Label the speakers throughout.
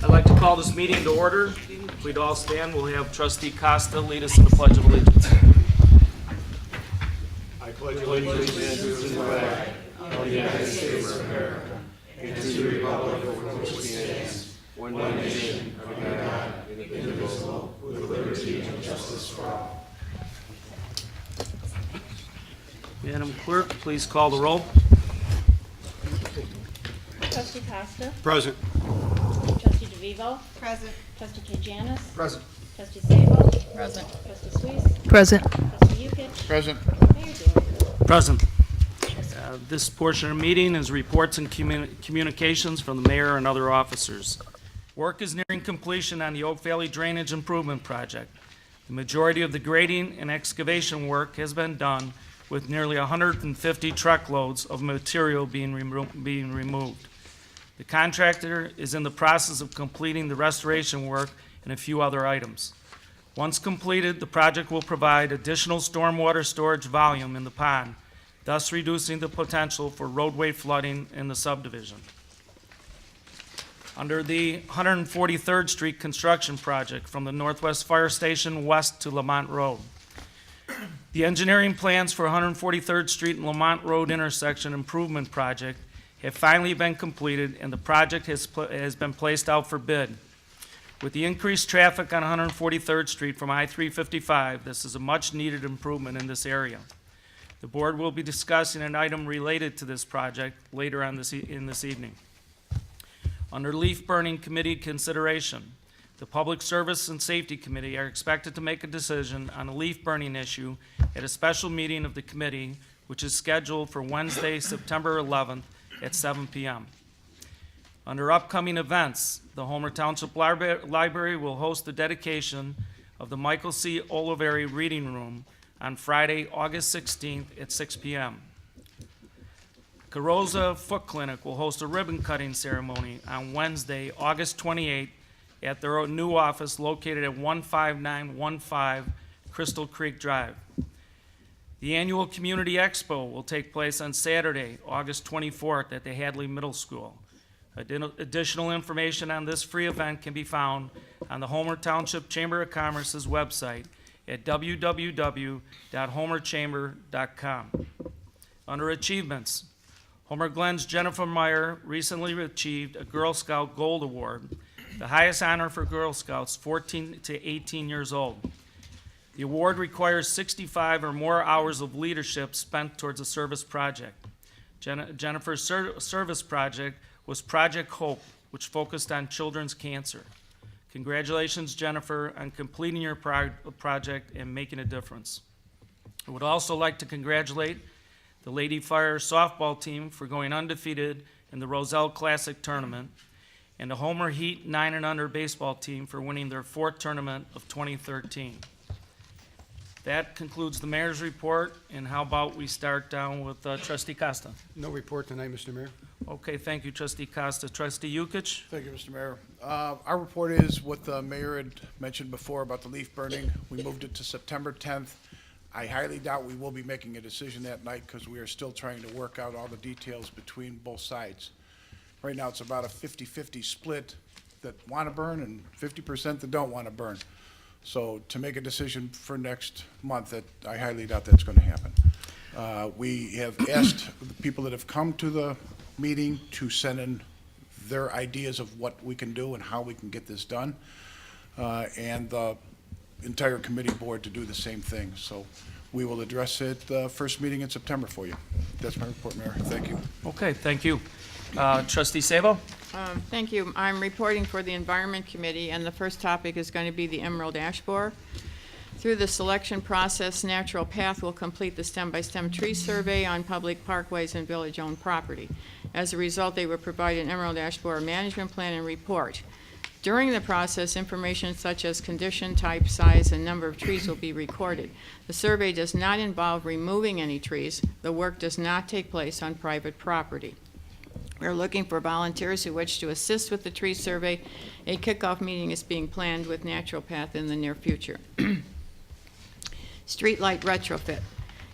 Speaker 1: I'd like to call this meeting to order. If we'd all stand, we'll have Trustee Costa lead us in the Pledge of Allegiance.
Speaker 2: I pledge allegiance to the flag of the United States of America and to the republic for which it stands, one nation, under God, indivisible, with liberty and justice for all.
Speaker 1: Madam Clerk, please call the roll.
Speaker 3: Trustee Costa.
Speaker 2: Present.
Speaker 3: Trustee DeVivo.
Speaker 4: Present.
Speaker 3: Trustee Kajanis.
Speaker 2: Present.
Speaker 3: Trustee Sabo.
Speaker 4: Present.
Speaker 3: Trustee Suisse.
Speaker 4: Present.
Speaker 3: Trustee Yukich.
Speaker 2: Present.
Speaker 3: Mayor Doyle.
Speaker 1: Present. This portion of the meeting is reports and communications from the mayor and other officers. Work is nearing completion on the Oak Valley Drainage Improvement Project. The majority of the grading and excavation work has been done, with nearly 150 truckloads of material being removed. The contractor is in the process of completing the restoration work and a few other items. Once completed, the project will provide additional stormwater storage volume in the pond, thus reducing the potential for roadway flooding in the subdivision. Under the 143rd Street construction project from the Northwest Fire Station west to Lamont Road, the engineering plans for 143rd Street and Lamont Road intersection improvement project have finally been completed, and the project has been placed out for bid. With the increased traffic on 143rd Street from I-355, this is a much-needed improvement in this area. The board will be discussing an item related to this project later on this evening. Under leaf burning committee consideration, the Public Service and Safety Committee are expected to make a decision on a leaf burning issue at a special meeting of the committee, which is scheduled for Wednesday, September 11th at 7 p.m. Under upcoming events, the Homer Township Library will host the dedication of the Michael C. Oliveri Reading Room on Friday, August 16th at 6 p.m. Carosa Foot Clinic will host a ribbon cutting ceremony on Wednesday, August 28th at their new office located at 15915 Crystal Creek Drive. The annual Community Expo will take place on Saturday, August 24th at the Hadley Middle School. Additional information on this free event can be found on the Homer Township Chamber of Commerce's website at www.homerchamber.com. Under Achievements, Homer Glen's Jennifer Meyer recently achieved a Girl Scout Gold Award, the highest honor for Girl Scouts 14 to 18 years old. The award requires 65 or more hours of leadership spent towards a service project. Jennifer's service project was Project Hope, which focused on children's cancer. Congratulations, Jennifer, on completing your project and making a difference. I would also like to congratulate the Lady Fire softball team for going undefeated in the Roselle Classic tournament, and the Homer Heat 9 and under baseball team for winning their fourth tournament of 2013. That concludes the mayor's report, and how about we start down with Trustee Costa?
Speaker 5: No report tonight, Mr. Mayor.
Speaker 1: Okay, thank you, Trustee Costa. Trustee Yukich?
Speaker 6: Thank you, Mr. Mayor. Our report is what the mayor had mentioned before about the leaf burning. We moved it to September 10th. I highly doubt we will be making a decision that night because we are still trying to work out all the details between both sides. Right now, it's about a 50-50 split that want to burn and 50% that don't want to burn. So to make a decision for next month, that I highly doubt that's going to happen. We have asked the people that have come to the meeting to send in their ideas of what we can do and how we can get this done, and the entire committee board to do the same thing. So we will address it the first meeting in September for you. That's my report, Mayor. Thank you.
Speaker 1: Okay, thank you. Trustee Sabo?
Speaker 4: Thank you. I'm reporting for the Environment Committee, and the first topic is going to be the emerald ash borer. Through the selection process, Natural Path will complete the stem-by-stem tree survey on public parkways and village-owned property. As a result, they will provide an emerald ash borer management plan and report. During the process, information such as condition, type, size, and number of trees will be recorded. The survey does not involve removing any trees. The work does not take place on private property. We're looking for volunteers who wish to assist with the tree survey. A kickoff meeting is being planned with Natural Path in the near future. Streetlight retrofit.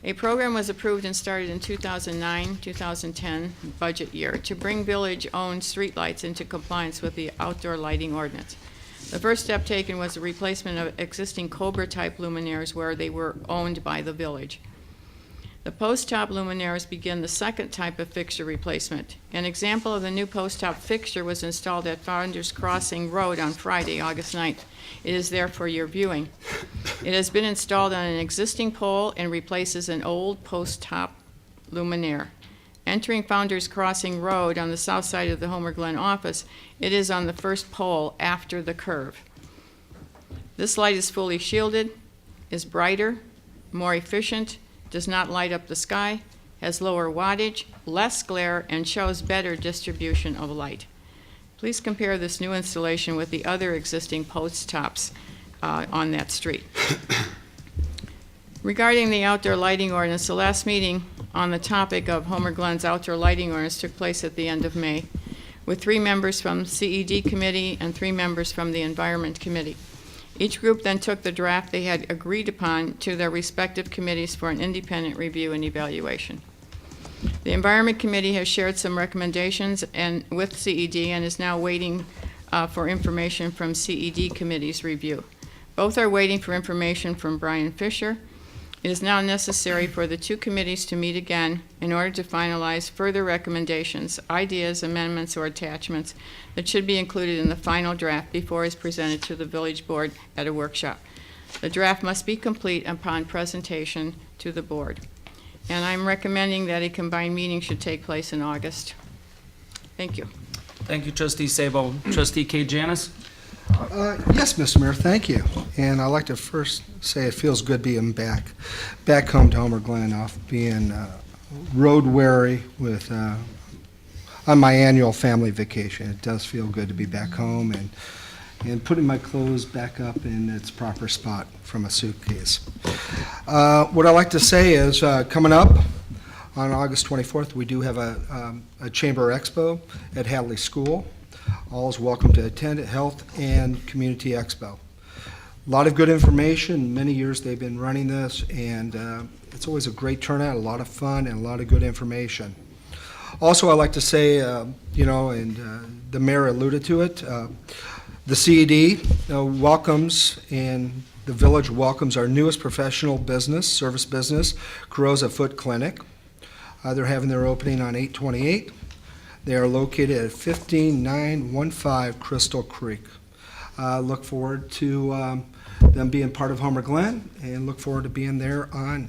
Speaker 4: A program was approved and started in 2009-2010 budget year to bring village-owned streetlights into compliance with the outdoor lighting ordinance. The first step taken was the replacement of existing Cobra-type luminaires where they were owned by the village. The post-top luminaires begin the second type of fixture replacement. An example of the new post-top fixture was installed at Founders Crossing Road on Friday, August 9th. It is there for your viewing. It has been installed on an existing pole and replaces an old post-top luminaire. Entering Founders Crossing Road on the south side of the Homer Glen office, it is on the first pole after the curve. This light is fully shielded, is brighter, more efficient, does not light up the sky, has lower wattage, less glare, and shows better distribution of light. Please compare this new installation with the other existing post tops on that street. Regarding the outdoor lighting ordinance, the last meeting on the topic of Homer Glen's outdoor lighting ordinance took place at the end of May, with 3 members from CED committee and 3 members from the Environment Committee. Each group then took the draft they had agreed upon to their respective committees for an independent review and evaluation. The Environment Committee has shared some recommendations with CED and is now waiting for information from CED Committee's review. Both are waiting for information from Brian Fisher. It is now necessary for the 2 committees to meet again in order to finalize further recommendations, ideas, amendments, or attachments that should be included in the final draft before it is presented to the village board at a workshop. The draft must be complete upon presentation to the board. And I'm recommending that a combined meeting should take place in August. Thank you.
Speaker 1: Thank you, Trustee Sabo. Trustee K. Janis?
Speaker 5: Yes, Mr. Mayor, thank you. And I'd like to first say it feels good being back home to Homer Glen, off being road weary with on my annual family vacation. It does feel good to be back home and putting my clothes back up in its proper spot from a suitcase. What I'd like to say is coming up on August 24th, we do have a Chamber Expo at Hadley School. All is welcome to attend at Health and Community Expo. A lot of good information. Many years they've been running this, and it's always a great turnout, a lot of fun, and a lot of good information. Also, I'd like to say, and the mayor alluded to it, the CED welcomes, and the village welcomes our newest professional service business, Carrozza Foot Clinic. They're having their opening on 8/28. They are located at 15915 Crystal Creek. Look forward to them being part of Homer Glen, and look forward to being there on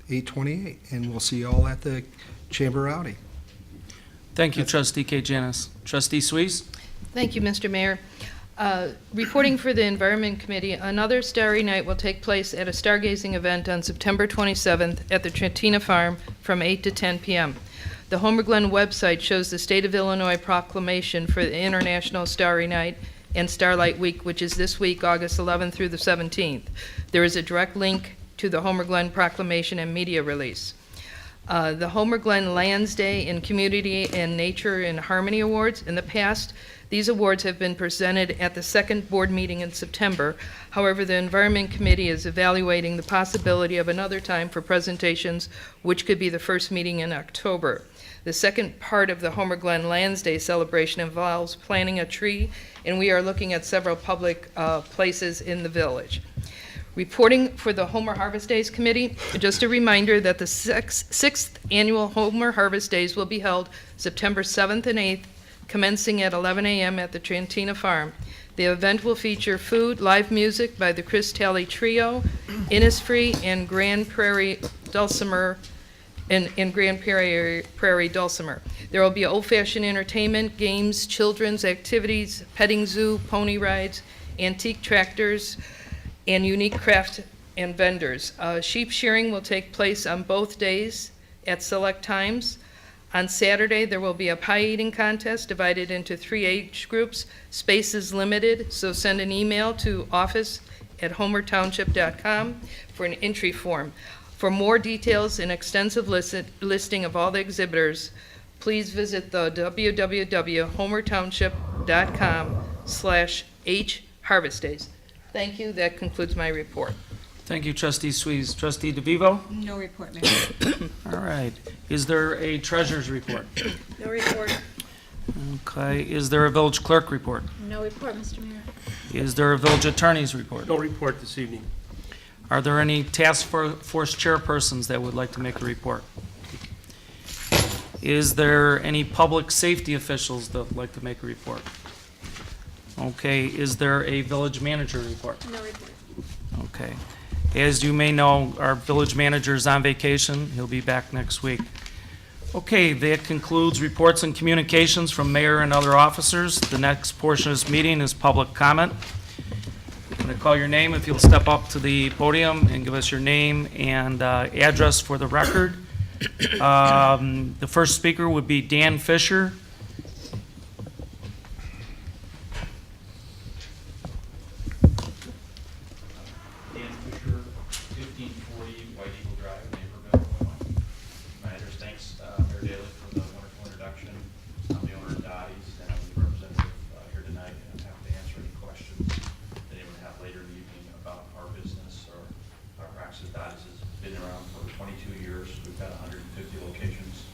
Speaker 5: 8/28. And we'll see you all at the Chamber Rowdy.
Speaker 1: Thank you, Trustee K. Janis. Trustee Suisse?
Speaker 7: Thank you, Mr. Mayor. Reporting for the Environment Committee, another Starry Night will take place at a stargazing event on September 27th at the Trentina Farm from 8 to 10 p.m. The Homer Glen website shows the State of Illinois proclamation for the International Starry Night and Starlight Week, which is this week, August 11th through the 17th. There is a direct link to the Homer Glen proclamation and media release. The Homer Glen Lands Day and Community and Nature in Harmony Awards. In the past, these awards have been presented at the second board meeting in September. However, the Environment Committee is evaluating the possibility of another time for presentations, which could be the first meeting in October. The second part of the Homer Glen Lands Day celebration involves planting a tree, and we are looking at several public places in the village. Reporting for the Homer Harvest Days Committee, just a reminder that the sixth annual Homer Harvest Days will be held September 7th and 8th, commencing at 11 a.m. at the Trentina Farm. The event will feature food, live music by the Chris Talley Trio, Innisfree, and Grand Prairie Dulcimer. In Grand Prairie Dulcimer. There will be old-fashioned entertainment, games, children's activities, petting zoo, pony rides, antique tractors, and unique craft and vendors. Sheep shearing will take place on both days at select times. On Saturday, there will be a pie eating contest divided into 3 age groups. Space is limited, so send an email to office@homertownship.com for an entry form. For more details and extensive listing of all the exhibitors, please visit the www.homertownship.com/H Harvest Days. Thank you. That concludes my report.
Speaker 1: Thank you, trustee Swees. Trustee DeVivo?
Speaker 3: No report, Mayor.
Speaker 1: All right. Is there a treasurer's report?
Speaker 3: No report.
Speaker 1: Okay. Is there a village clerk report?
Speaker 3: No report, Mr. Mayor.
Speaker 1: Is there a village attorney's report?
Speaker 2: No report this evening.
Speaker 1: Are there any task force chairpersons that would like to make a report? Is there any public safety officials that would like to make a report? Okay. Is there a village manager report?
Speaker 3: No report.
Speaker 1: Okay. As you may know, our village manager is on vacation. He'll be back next week. Okay, that concludes reports and communications from mayor and other officers. The next portion of this meeting is public comment. I'm going to call your name if you'll step up to the podium and give us your name and address for the record. The first speaker would be Dan Fisher.
Speaker 8: Dan Fisher, 1540 White Eagle Drive, Naperville, Illinois. My address, thanks, Mayor Daley, for the wonderful introduction. I'm the owner of Dottie's, and I'm the representative here tonight, and I'm happy to answer any questions that anyone have later in the evening about our business or our practice. Dottie's has been around for 22 years. We've got 150 locations.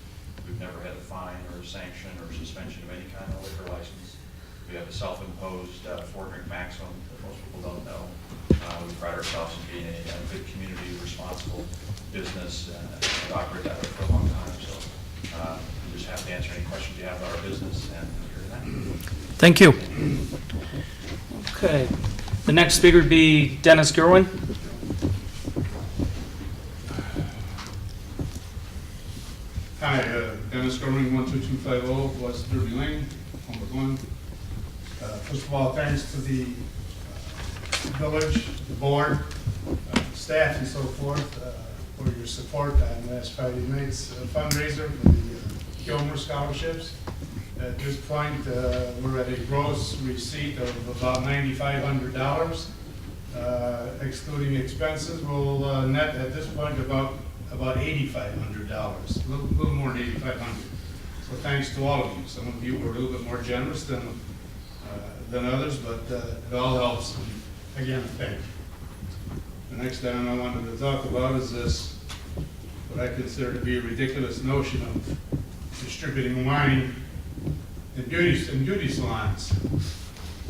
Speaker 8: We've never had a fine or a sanction or suspension of any kind of liquor license. We have a self-imposed 4-drink maximum that most people don't know. We pride ourselves in being a good community, responsible business, and we've operated that way for a long time. So we just have to answer any questions you have about our business and here tonight.
Speaker 1: Thank you. Okay. The next speaker would be Dennis Gerwin.
Speaker 9: Hi, Dennis Gorman, 12250 West Derby Lane, Homer Glen. First of all, thanks to the village, the board, staff and so forth for your support on last Friday night's fundraiser for the Gilmer Scholarships. At this point, we're at a gross receipt of about $9,500. Excluding expenses, we'll net at this point about $8,500, a little more than $8,500. So thanks to all of you. Some of you were a little bit more generous than others, but it all helps. And again, thank you. The next item I wanted to talk about is this, what I consider to be a ridiculous notion of distributing wine in beauty salons.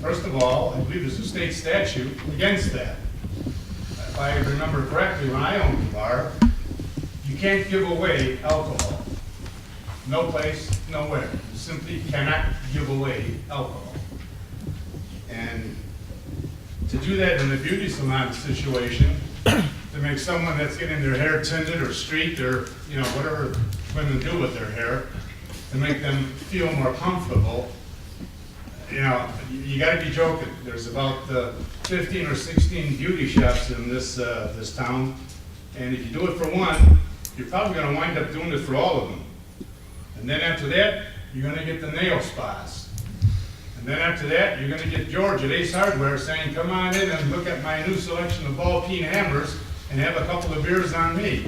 Speaker 9: First of all, I believe there's a state statute against that. If I remember correctly, when I owned the bar, you can't give away alcohol. No place, nowhere. You simply cannot give away alcohol. And to do that in a beauty salon situation, to make someone that's getting their hair tinted or streaked or, whatever women do with their hair, to make them feel more comfortable, you gotta be joking. There's about 15 or 16 beauty shops in this town, and if you do it for one, you're probably gonna wind up doing it for all of them. And then after that, you're gonna get the nail spas. And then after that, you're gonna get George at Ace Hardware saying, come on in and look at my new selection of ball peen hammers and have a couple of beers on me.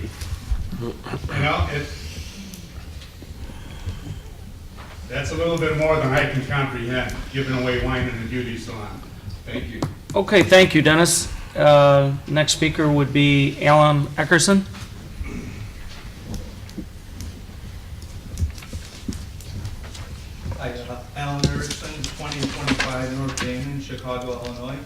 Speaker 9: That's a little bit more than I can comprehend, giving away wine in a beauty salon. Thank you.
Speaker 1: Okay, thank you, Dennis. Next speaker would be Alan Eckerson.
Speaker 10: Hi, Alan Erickson, 2025 North Damon, Chicago, Illinois.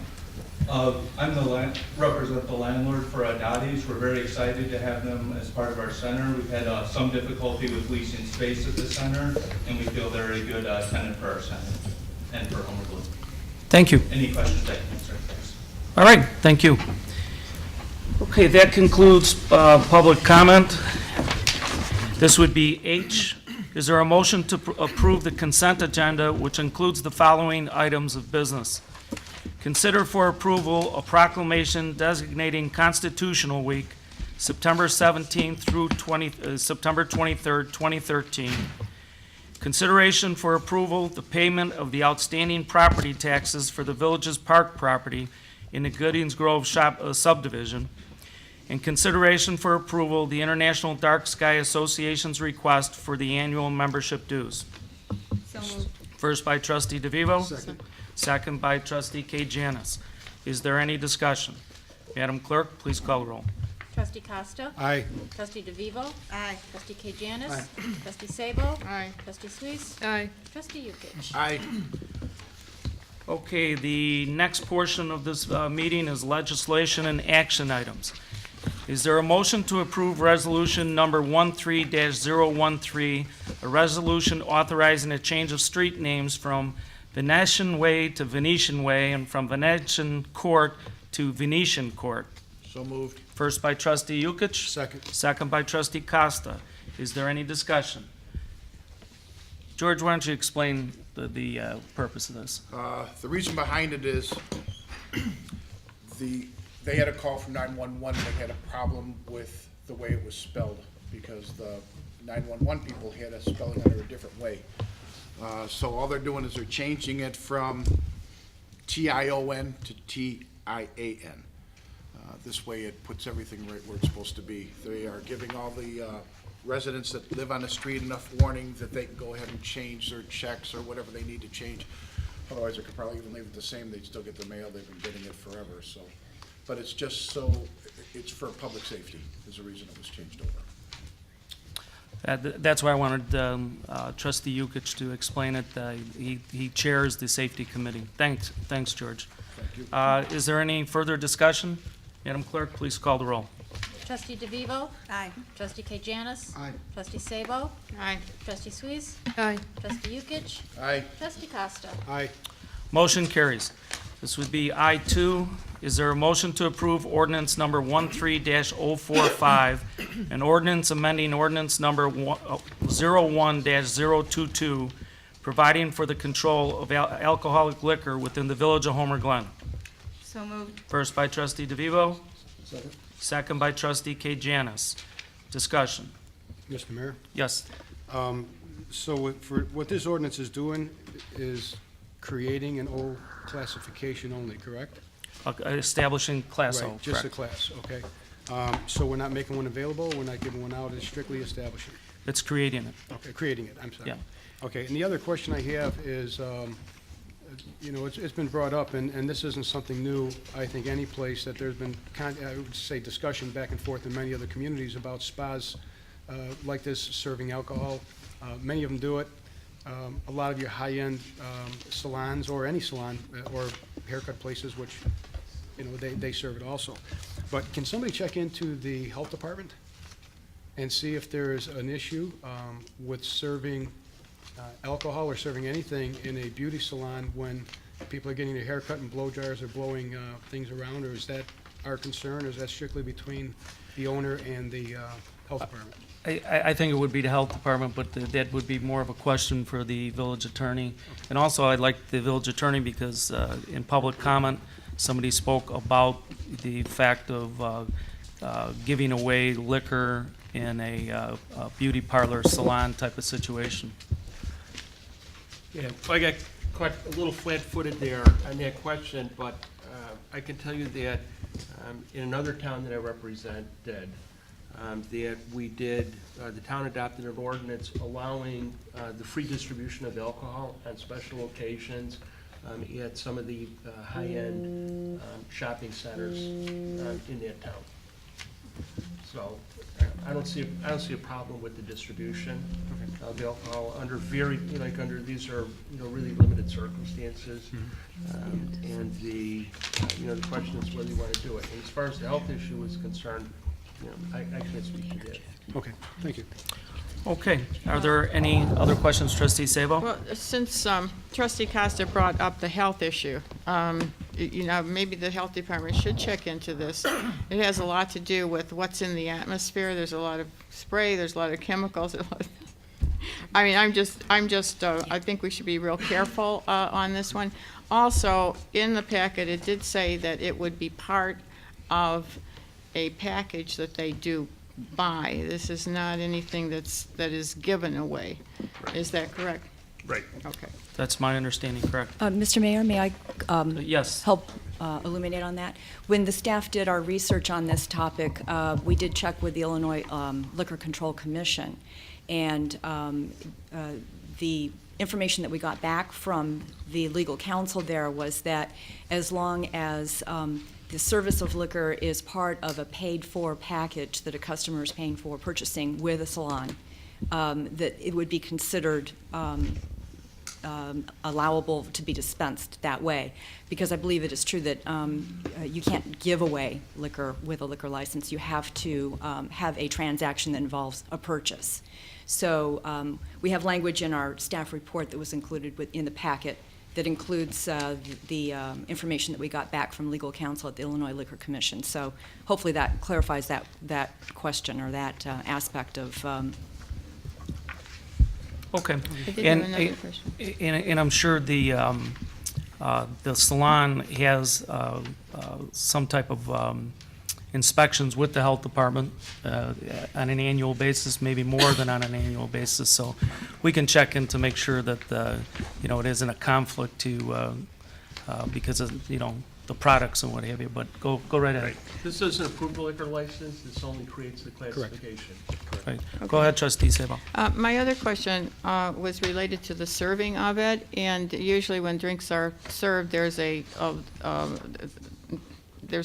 Speaker 10: Represent the landlord for Dottie's. We're very excited to have them as part of our center. We've had some difficulty with leasing space at the center, and we feel they're a good tenant for our center and for Homer Glen.
Speaker 1: Thank you.
Speaker 10: Any questions I can answer? Thanks.
Speaker 1: All right, thank you. Okay, that concludes public comment. This would be H. Is there a motion to approve the consent agenda, which includes the following items of business? Consider for approval a proclamation designating Constitutional Week, September 17th through September 23rd, 2013. Consideration for approval the payment of the outstanding property taxes for the village's park property in the Goodings Grove subdivision. And consideration for approval the International Dark Sky Association's request for the annual membership dues.
Speaker 3: So moved.
Speaker 1: First by trustee DeVivo.
Speaker 5: Second.
Speaker 1: Second by trustee K. Janis. Is there any discussion? Madam Clerk, please call the roll.
Speaker 3: Trustee Costa.
Speaker 5: Aye.
Speaker 3: Trustee DeVivo.
Speaker 2: Aye.
Speaker 3: Trustee K. Janice. Trustee Sabo.
Speaker 4: Aye.
Speaker 3: Trustee Suisse.
Speaker 7: Aye.
Speaker 3: Trustee Yukic.
Speaker 6: Aye.
Speaker 1: Okay, the next portion of this meeting is legislation and action items. Is there a motion to approve resolution number 13-013, a resolution authorizing a change of street names from Venetian Way to Venetian Way and from Venetian Court to Venetian Court?
Speaker 6: So moved.
Speaker 1: First by trustee Yukic.
Speaker 5: Second.
Speaker 1: Second by trustee Costa. Is there any discussion? George, why don't you explain the purpose of this?
Speaker 6: The reason behind it is they had a call from 911, they had a problem with the way it was spelled, because the 911 people had us spelling it a different way. So all they're doing is they're changing it from T-I-O-N to T-I-A-N. This way it puts everything right where it's supposed to be. They are giving all the residents that live on the street enough warning that they can go ahead and change their checks or whatever they need to change. Otherwise, they could probably even leave it the same, they'd still get the mail, they've been getting it forever, so. But it's just so, it's for public safety, is the reason it was changed over.
Speaker 1: That's why I wanted trustee Yukic to explain it. He chairs the safety committee. Thanks, George.
Speaker 6: Thank you.
Speaker 1: Is there any further discussion? Madam Clerk, please call the roll.
Speaker 3: Trustee DeVivo.
Speaker 2: Aye.
Speaker 3: Trustee K. Janice.
Speaker 5: Aye.
Speaker 3: Trustee Sabo.
Speaker 4: Aye.
Speaker 3: Trustee Suisse.
Speaker 7: Aye.
Speaker 3: Trustee Yukic.
Speaker 6: Aye.
Speaker 3: Trustee Costa.
Speaker 5: Aye.
Speaker 1: Motion carries. This would be I-2. Is there a motion to approve ordinance number 13-045, an ordinance amending ordinance number 01-022, providing for the control of alcoholic liquor within the village of Homer Glen?
Speaker 3: So moved.
Speaker 1: First by trustee DeVivo,
Speaker 5: Second.
Speaker 1: second by trustee K. Janice. Discussion.
Speaker 11: Mr. Mayor,
Speaker 1: Yes.
Speaker 11: so what this ordinance is doing is creating an O classification only, correct?
Speaker 1: Establishing Class O,
Speaker 11: Right, just a
Speaker 1: correct.
Speaker 11: class, okay. So we're not making one available, we're not giving one out, it's strictly establishing,
Speaker 1: It's creating it.
Speaker 11: okay, creating it, I'm sorry.
Speaker 1: Yeah.
Speaker 11: Okay, and the other question I have is, it's been brought up, and this isn't something new, I think, any place, that there's been, I would say, discussion back and forth in many other communities about spas like this serving alcohol. Many of them do it. A lot of your high-end salons, or any salon, or haircut places, which, they serve it also. But can somebody check into the health department and see if there is an issue with serving alcohol or serving anything in a beauty salon when people are getting their hair cut and blow dryers or blowing things around, or is that our concern, or is that strictly between the owner and the health department?
Speaker 1: I think it would be the health department, but that would be more of a question for the village attorney. And also, I'd like the village attorney, because in public comment, somebody spoke about the fact of giving away liquor in a beauty parlor salon type of situation.
Speaker 12: Yeah, I got quite a little flat-footed there on that question, but I can tell you that in another town that I represented, that we did, the town adopted an ordinance allowing the free distribution of alcohol on special occasions at some of the high-end shopping centers in that town. So I don't see a problem with the distribution of alcohol under these are really limited circumstances. And the question is whether you want to do it. And as far as the health issue is concerned, I can't speak to that.
Speaker 11: Okay, thank you.
Speaker 1: Okay, are there any other questions, trustee Sabo?
Speaker 4: Well, since trustee Costa brought up the health issue, maybe the health department should check into this. It has a lot to do with what's in the atmosphere. There's a lot of spray, there's a lot of chemicals. I mean, I think we should be real careful on this one. Also, in the packet, it did say that it would be part of a package that they do buy. This is not anything that is given away. Right. Is that correct?
Speaker 12: Right.
Speaker 4: Okay.
Speaker 1: That's my understanding, correct?
Speaker 13: Mr. Mayor, may I
Speaker 1: Yes.
Speaker 13: help illuminate on that? When the staff did our research on this topic, we did check with the Illinois Liquor Control Commission, and the information that we got back from the legal counsel there was that as long as the service of liquor is part of a paid-for package that a customer is paying for purchasing with a salon, that it would be considered allowable to be dispensed that way. Because I believe it is true that you can't give away liquor with a liquor license. You have to have a transaction that involves a purchase. So we have language in our staff report that was included in the packet that includes the information that we got back from legal counsel at the Illinois Liquor Commission. So hopefully that clarifies that question or that aspect of.
Speaker 1: Okay.
Speaker 4: I did have another question.
Speaker 1: And I'm sure the salon has some type of inspections with the health department on an annual basis, maybe more than on an annual basis. So we can check in to make sure that, it isn't a conflict to, because of, the products and what have you. But go right ahead.
Speaker 12: This doesn't approve the liquor license, this only creates the classification.
Speaker 1: Right. Go ahead, Trustee Sabo.
Speaker 4: My other question was related to the serving of it, and usually when drinks are served, there's a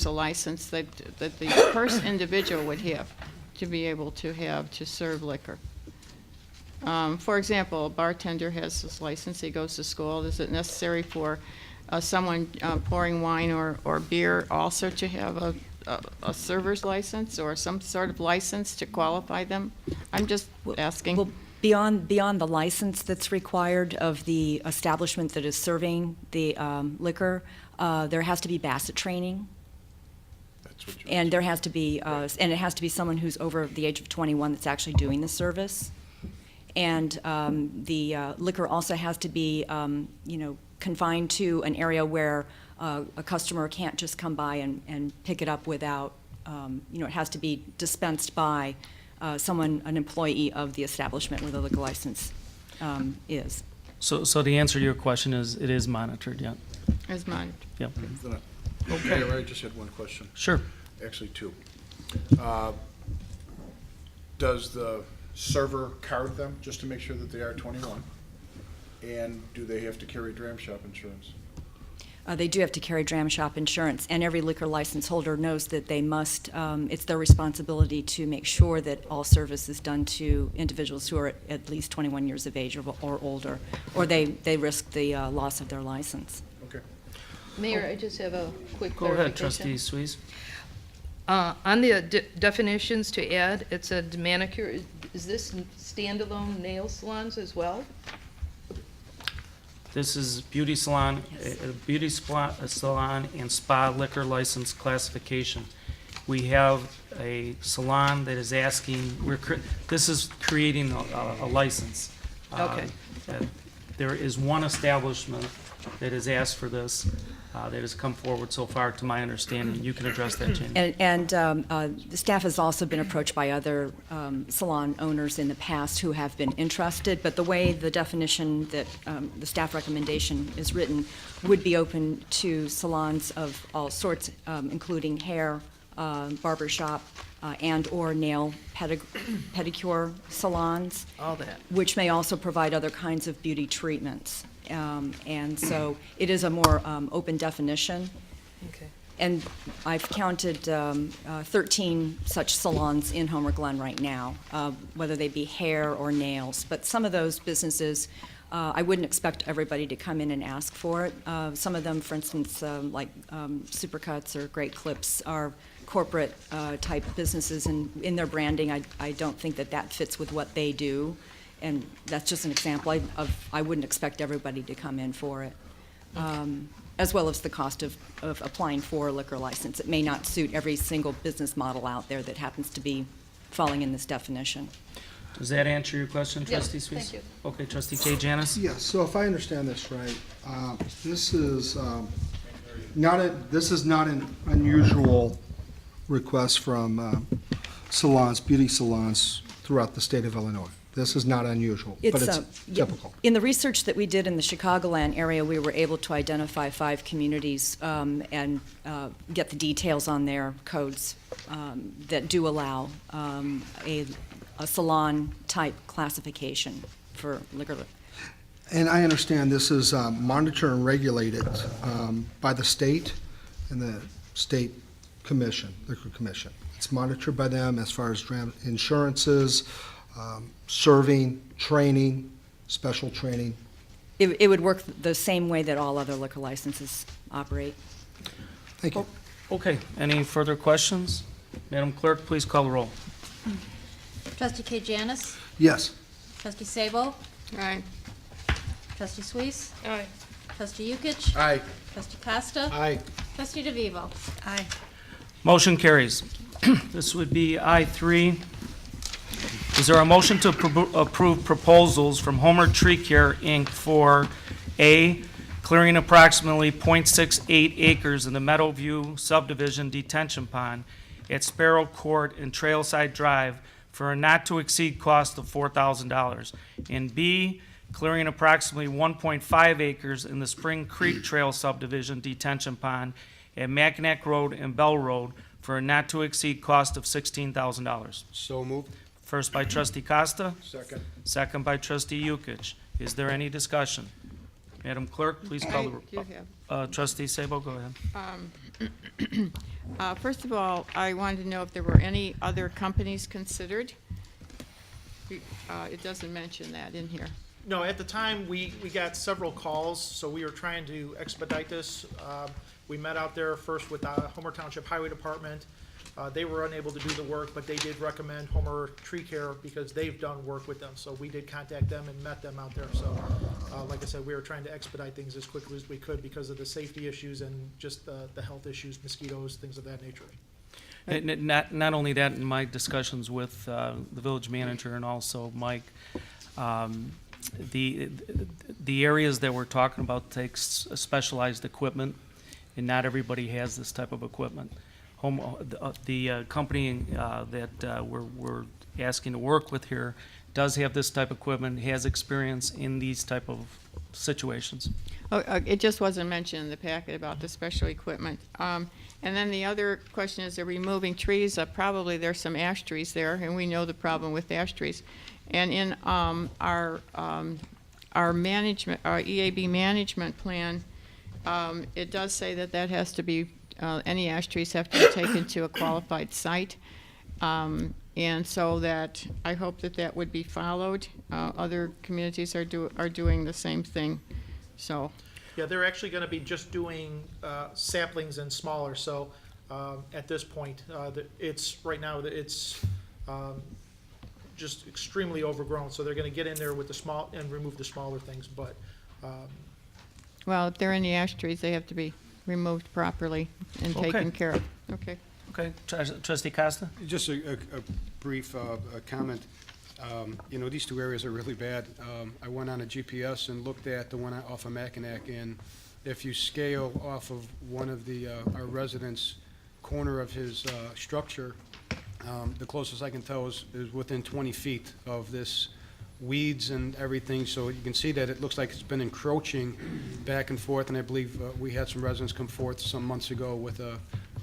Speaker 4: license that the first individual would have to be able to serve liquor. For example, a bartender has this license, he goes to school. Is it necessary for someone pouring wine or beer also to have a server's license or some sort of license to qualify them? I'm just asking.
Speaker 13: Well, beyond the license that's required of the establishment that is serving the liquor, there has to be basset training. And there has to be, and it has to be someone who's over the age of 21 that's actually doing the service. And the liquor also has to be, confined to an area where a customer can't just come by and pick it up without, it has to be dispensed by someone, an employee of the establishment where the liquor license is.
Speaker 1: So the answer to your question is it is monitored, yeah.
Speaker 4: As mine.
Speaker 1: Yep.
Speaker 6: Okay, I just had one question.
Speaker 1: Sure.
Speaker 6: Actually, two. Does the server card them just to make sure that they are 21? And do they have to carry dram shop insurance?
Speaker 13: They do have to carry dram shop insurance, and every liquor license holder knows that they must, it's their responsibility to make sure that all service is done to individuals who are at least 21 years of age or older, or they risk the loss of their license.
Speaker 6: Okay.
Speaker 7: Mayor, I just have a quick
Speaker 1: Go ahead,
Speaker 7: clarification.
Speaker 1: Trustee Suisse.
Speaker 7: On the definitions to add, it said manicure. Is this standalone nail salons as well?
Speaker 1: This is beauty salon, salon and spa liquor license classification. We have a salon that is asking, this is creating a license.
Speaker 7: Okay.
Speaker 1: There is one establishment that has asked for this, that has come forward so far, to my understanding. You can address that, Jamie.
Speaker 13: And the staff has also been approached by other salon owners in the past who have been interested, but the way the definition that the staff recommendation is written would be open to salons of all sorts, including hair, barber shop, and/or nail pedicure salons.
Speaker 7: All that.
Speaker 13: Which may also provide other kinds of beauty treatments. And so it is a more open definition.
Speaker 7: Okay.
Speaker 13: And I've counted 13 such salons in Homer Glen right now, whether they be hair or nails. But some of those businesses, I wouldn't expect everybody to come in and ask for it. Some of them, for instance, like Supercuts or Great Clips, are corporate type businesses, and in their branding, I don't think that fits with what they do. And that's just an example of I wouldn't expect everybody to come in for it. As well as the cost of applying for a liquor license. It may not suit every single business model out there that happens to be falling in this definition.
Speaker 1: Does that answer your question,
Speaker 7: Yes,
Speaker 1: Trustee Suisse?
Speaker 7: thank
Speaker 1: Okay, Trustee Kay Janis?
Speaker 5: Yes, so if I understand this right, this is not an unusual request from salons, beauty salons throughout the state of Illinois. This is not unusual, but it's typical.
Speaker 13: In the research that we did in the Chicagoland area, we were able to identify 5 communities and get the details on their codes that do allow a salon-type classification for liquor.
Speaker 5: And I understand this is monitored and regulated by the state and the state commission, liquor commission. It's monitored by them as far as insurances, serving, training, special training.
Speaker 13: It would work the same way that all other liquor licenses operate.
Speaker 5: Thank you.
Speaker 1: Okay, any further questions? Madam Clerk, please call the roll.
Speaker 3: Trustee Kay Janis?
Speaker 5: Yes.
Speaker 3: Trustee Sabo?
Speaker 4: Aye.
Speaker 3: Trustee Suisse?
Speaker 7: Aye.
Speaker 3: Trustee Yukich?
Speaker 6: Aye.
Speaker 3: Trustee Costa?
Speaker 11: Aye.
Speaker 3: Trustee DeVivo?
Speaker 13: Aye.
Speaker 1: Motion carries. This would be I3. Is there a motion to approve proposals from Homer Tree Care, Inc. for A, clearing approximately .68 acres in the Meadowview subdivision detention pond at Sparrow Court and Trailside Drive for a not-to-exceed cost of $4,000, and B, clearing approximately 1.5 acres in the Spring Creek Trail subdivision detention pond at Mackinac Road and Bell Road for a not-to-exceed cost of $16,000.
Speaker 11: So moved.
Speaker 1: First by trustee Costa,
Speaker 11: Second.
Speaker 1: second by trustee Yukich. Is there any discussion? Madam Clerk, please call the,
Speaker 4: You have.
Speaker 1: trustee Sabo, go ahead.
Speaker 4: First of all, I wanted to know if there were any other companies considered. It doesn't mention that in here.
Speaker 14: No, at the time, we got several calls, so we were trying to expedite this. We met out there first with the Homer Township Highway Department. They were unable to do the work, but they did recommend Homer Tree Care because they've done work with them. So we did contact them and met them out there. So, like I said, we were trying to expedite things as quickly as we could because of the safety issues and just the health issues, mosquitoes, things of that nature.
Speaker 1: And not only that, in my discussions with the village manager and also Mike, the areas that we're talking about takes specialized equipment, and not everybody has this type of equipment. The company that we're asking to work with here does have this type of equipment, has experience in these type of situations.
Speaker 4: Oh, it just wasn't mentioned in the packet about the special equipment. And then the other question is they're removing trees. Probably there's some ash trees there, and we know the problem with ash trees. And in our management, our EAB management plan, it does say that has to be, any ash trees have to be taken to a qualified site. And so that, I hope that would be followed. Other communities are doing the same thing, so.
Speaker 14: Yeah, they're actually going to be just doing saplings and smaller. So at this point, it's right now it's just extremely overgrown. So they're going to get in there with the small and remove the smaller things. But
Speaker 4: well, if they're in the ash trees, they have to be removed properly and taken care of. Okay.
Speaker 1: Okay, trustee Costa?
Speaker 11: Just a brief comment. You know, these two areas are really bad. I went on a GPS and looked at the one off of Mackinac, and if you scale off of one of our residents' corner of his structure, the closest I can tell is within 20 feet of this weeds and everything, so you can see that it looks like it's been encroaching back and forth, and I believe we had some residents come forth some months ago with a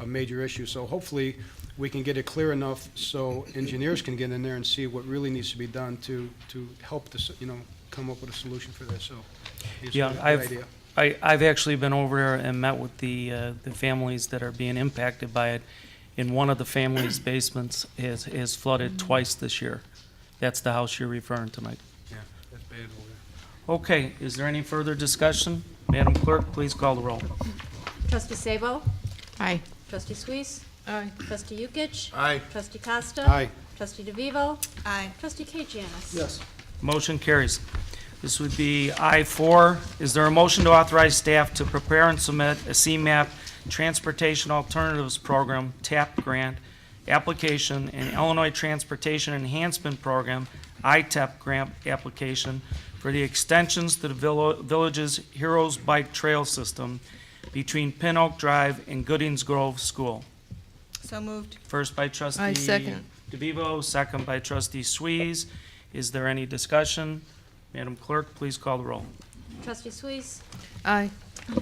Speaker 11: major issue. So hopefully we can get it clear enough so engineers can get in there and see what really needs to be done to help this, come up with a solution for this. So it's
Speaker 1: Yeah,
Speaker 11: a good idea.
Speaker 1: I've actually been over there and met with the families that are being impacted by it. In one of the families' basements is flooded twice this year. That's the house you're referring to, Mike.
Speaker 11: Yeah, that's bad over there.
Speaker 1: Okay, is there any further discussion? Madam Clerk, please call the roll.
Speaker 3: Trustee Sabo?
Speaker 4: Aye.
Speaker 3: Trustee Suisse?
Speaker 7: Aye.
Speaker 3: Trustee Yukich?
Speaker 6: Aye.
Speaker 3: Trustee Costa?
Speaker 11: Aye.
Speaker 3: Trustee DeVivo? Aye. Trustee Kay Janis?
Speaker 5: Yes.
Speaker 1: Motion carries. This would be I4. Is there a motion to authorize staff to prepare and submit a CMAP Transportation Alternatives Program, TAP grant, application and Illinois Transportation Enhancement Program, ITEP grant application for the extensions to the village's Heroes Bike Trail System between Pin Oak Drive and Goodings Grove School?
Speaker 3: So moved.
Speaker 1: First by trustee
Speaker 7: I second.
Speaker 1: DeVivo, second by trustee Suisse. Is there any discussion? Madam Clerk, please call the roll.
Speaker 3: Trustee Suisse?
Speaker 7: Aye.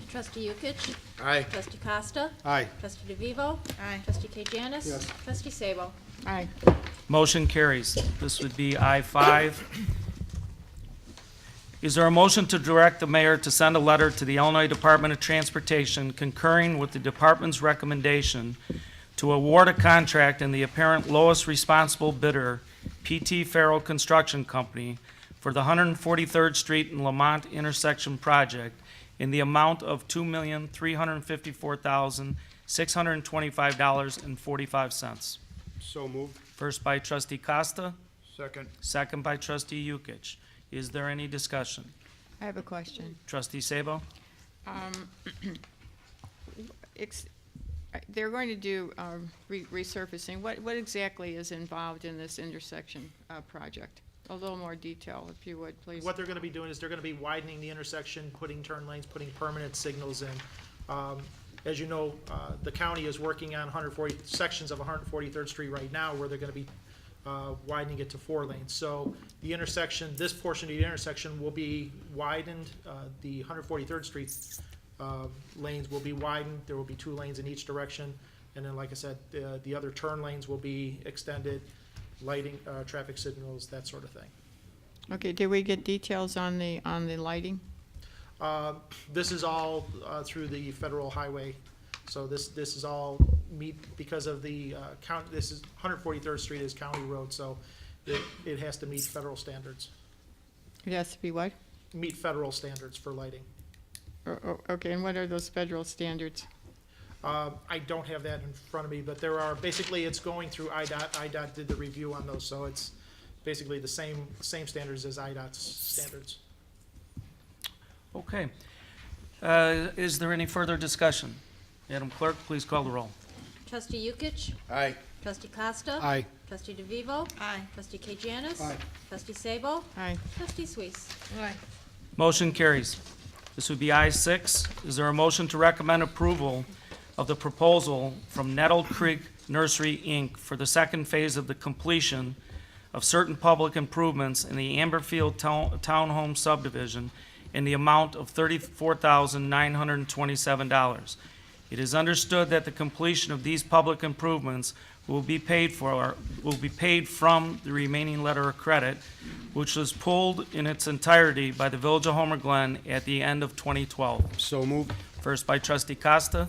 Speaker 3: Trustee Yukich?
Speaker 6: Aye.
Speaker 3: Trustee Costa?
Speaker 11: Aye.
Speaker 3: Trustee DeVivo? Aye. Trustee Kay Janis?
Speaker 5: Yes.
Speaker 3: Trustee Sabo?
Speaker 4: Aye.
Speaker 1: Motion carries. This would be I5. Is there a motion to direct the mayor to send a letter to the Illinois Department of Transportation concurring with the department's recommendation to award a contract in the apparent lowest responsible bidder, PT Farrell Construction Company, for the 143rd Street and Lamont intersection project in the amount of $2,354,625.45.
Speaker 11: So moved.
Speaker 1: First by trustee Costa,
Speaker 6: Second.
Speaker 1: second by trustee Yukich. Is there any discussion?
Speaker 4: I have a question.
Speaker 1: Trustee Sabo?
Speaker 4: They're going to do resurfacing. What exactly is involved in this intersection project? A little more detail, if you would, please.
Speaker 14: What they're gonna be doing is they're gonna be widening the intersection, putting turn lanes, putting permanent signals in. As you know, the county is working on sections of 143rd Street right now where they're gonna be widening it to 4 lanes. So the intersection, this portion of the intersection will be widened. The 143rd Street lanes will be widened. There will be 2 lanes in each direction. And then, like I said, the other turn lanes will be extended, lighting, traffic signals, that sort of thing.
Speaker 4: Okay, did we get details on the lighting?
Speaker 14: This is all through the federal highway. So this is all because of the count, this is 143rd Street is county road, so it has to meet federal standards.
Speaker 4: It has to be what?
Speaker 14: Meet federal standards for lighting.
Speaker 4: Okay, and what are those federal standards?
Speaker 14: I don't have that in front of me, but there are, basically, it's going through IDOT. IDOT did the review on those, so it's basically the same standards as IDOT's standards.
Speaker 1: Okay. Is there any further discussion? Madam Clerk, please call the roll.
Speaker 3: Trustee Yukich?
Speaker 6: Aye.
Speaker 3: Trustee Costa?
Speaker 11: Aye.
Speaker 3: Trustee DeVivo?
Speaker 13: Aye.
Speaker 3: Trustee Kajanis?
Speaker 5: Aye.
Speaker 3: Trustee Sabo?
Speaker 4: Aye.
Speaker 3: Trustee Suisse?
Speaker 7: Aye.
Speaker 1: Motion carries. This would be I-6. Is there a motion to recommend approval of the proposal from Nettle Creek Nursery, Inc. for the second phase of the completion of certain public improvements in the Amberfield Townhome subdivision in the amount of $34,927. It is understood that the completion of these public improvements will be paid from the remaining letter of credit, which was pulled in its entirety by the Village of Homer Glen at the end of 2012.
Speaker 11: So moved.
Speaker 1: First by trustee Costa,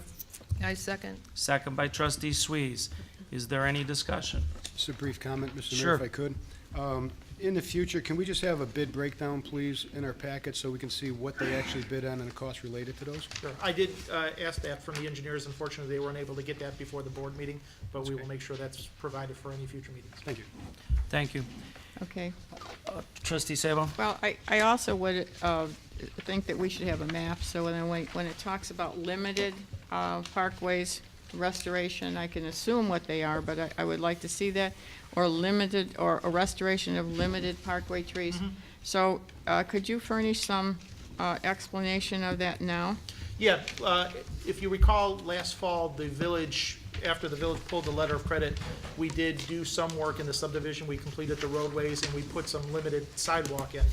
Speaker 7: I second.
Speaker 1: second by trustee Swees. Is there any discussion?
Speaker 11: Just a brief comment, Mr.
Speaker 1: Sure.
Speaker 11: Mayor, if I could. In the future, can we just have a bid breakdown, please, in our packet so we can see what they actually bid on and the costs related to those?
Speaker 14: Sure. I did ask that from the engineers. Unfortunately, they weren't able to get that before the board meeting, but we will make sure that's provided for any future meetings.
Speaker 11: Thank you.
Speaker 1: Thank you.
Speaker 4: Okay.
Speaker 1: Trustee Sabo?
Speaker 4: Well, I also would think that we should have a map, so when it talks about limited parkways, restoration, I can assume what they are, but I would like to see that, or limited, or a restoration of limited parkway trees. So, could you furnish some explanation of that now?
Speaker 14: Yeah, if you recall, last fall, the village, after the village pulled the letter of credit, we did do some work in the subdivision. We completed the roadways and we put some limited sidewalk in.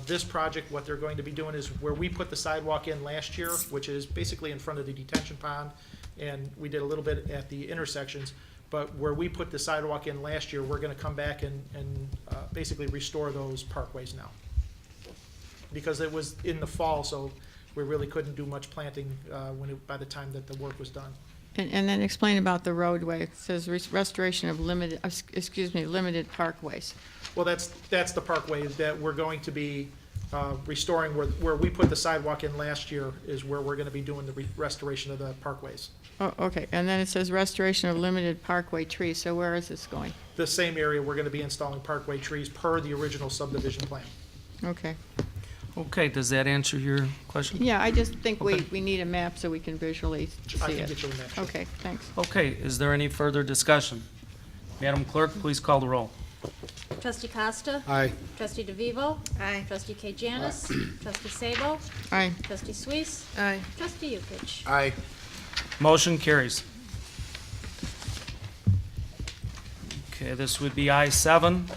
Speaker 14: This project, what they're going to be doing is where we put the sidewalk in last year, which is basically in front of the detention pond, and we did a little bit at the intersections, but where we put the sidewalk in last year, we're gonna come back and basically restore those parkways now. Because it was in the fall, so we really couldn't do much planting by the time that the work was done.
Speaker 4: And then explain about the roadway. It says restoration of limited parkways.
Speaker 14: Well, that's the parkway that we're going to be restoring, where we put the sidewalk in last year is where we're gonna be doing the restoration of the parkways.
Speaker 4: Oh, okay, and then it says restoration of limited parkway trees, so where is this going?
Speaker 14: The same area, we're gonna be installing parkway trees per the original subdivision plan.
Speaker 4: Okay.
Speaker 1: Okay, does that answer your question?
Speaker 4: Yeah, I just think
Speaker 1: Okay.
Speaker 4: we need a map so we can visually see it.
Speaker 14: I can get you a map.
Speaker 4: Okay, thanks.
Speaker 1: Okay, is there any further discussion? Madam Clerk, please call the roll.
Speaker 3: Trustee Costa?
Speaker 11: Aye.
Speaker 3: Trustee DeVivo? Aye. Trustee Kajanis? Trustee Sabo?
Speaker 4: Aye.
Speaker 3: Trustee Suisse?
Speaker 7: Aye.
Speaker 3: Trustee Yukich?
Speaker 6: Aye.
Speaker 1: Motion carries. Okay, this would be I-7.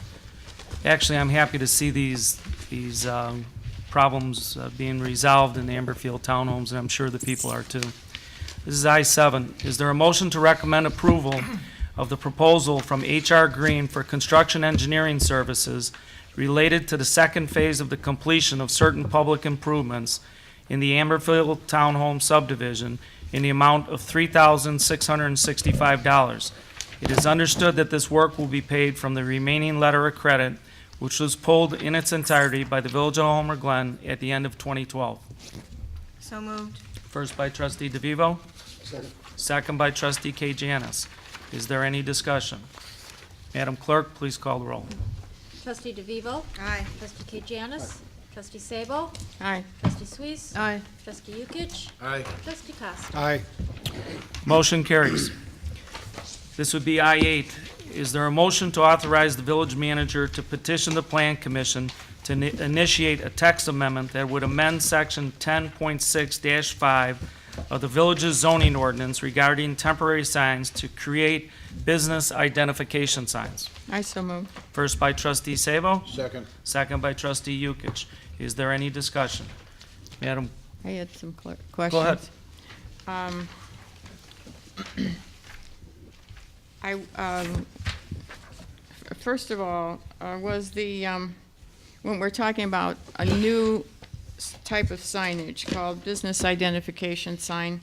Speaker 1: Actually, I'm happy to see these problems being resolved in the Amberfield townhomes, and I'm sure the people are too. This is I-7. Is there a motion to recommend approval of the proposal from H.R. Green for construction engineering services related to the second phase of the completion of certain public improvements in the Amberville Townhome subdivision in the amount of $3,665. It is understood that this work will be paid from the remaining letter of credit, which was pulled in its entirety by the Village of Homer Glen at the end of 2012.
Speaker 3: So moved.
Speaker 1: First by trustee DeVivo. Second by trustee Kay Janis. Is there any discussion? Madam Clerk, please call the roll.
Speaker 3: Trustee DeVivo.
Speaker 13: Aye.
Speaker 3: Trustee Kate Janis. Trustee Sabo.
Speaker 4: Aye.
Speaker 3: Trustee Suisse.
Speaker 7: Aye.
Speaker 3: Trustee Yukich.
Speaker 6: Aye.
Speaker 3: Trustee Costa.
Speaker 11: Aye.
Speaker 1: Motion carries. This would be I-8. Is there a motion to authorize the village manager to petition the Plan Commission to initiate a text amendment that would amend Section 10.6-5 of the village's zoning ordinance regarding temporary signs to create business identification signs?
Speaker 4: I so move.
Speaker 1: First by trustee Sabo,
Speaker 6: Second.
Speaker 1: second by trustee Yukich. Is there any discussion? Madam,
Speaker 4: I had some questions.
Speaker 1: go ahead.
Speaker 4: First of all, was the, when we're talking about a new type of signage called business identification sign,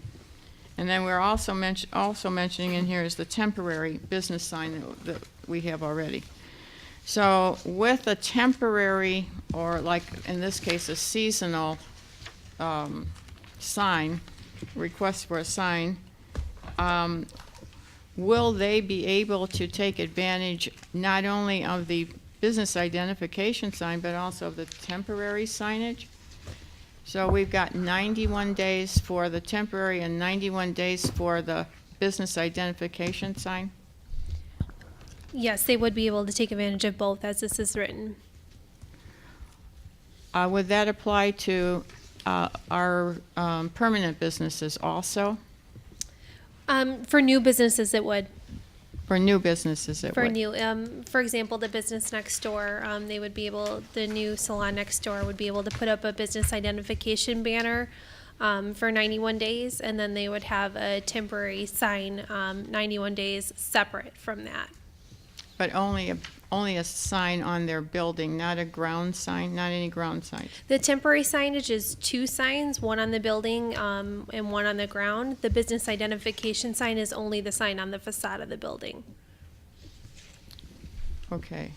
Speaker 4: and then we're also mentioning in here is the temporary business sign that we have already. So with a temporary, or like in this case, a seasonal sign, request for a sign, will they be able to take advantage not only of the business identification sign, but also of the temporary signage? So we've got 91 days for the temporary and 91 days for the business identification sign?
Speaker 15: Yes, they would be able to take advantage of both as this is written.
Speaker 4: Would that apply to our permanent businesses also?
Speaker 15: For new businesses, it would.
Speaker 4: For new businesses, it
Speaker 15: For
Speaker 4: would?
Speaker 15: new, for example, the business next door, they would be able, the new salon next door would be able to put up a business identification banner for 91 days, and then they would have a temporary sign 91 days separate from that.
Speaker 4: But only a sign on their building, not a ground sign, not any ground signs?
Speaker 15: The temporary signage is 2 signs, one on the building and one on the ground. The business identification sign is only the sign on the facade of the building.
Speaker 4: Okay.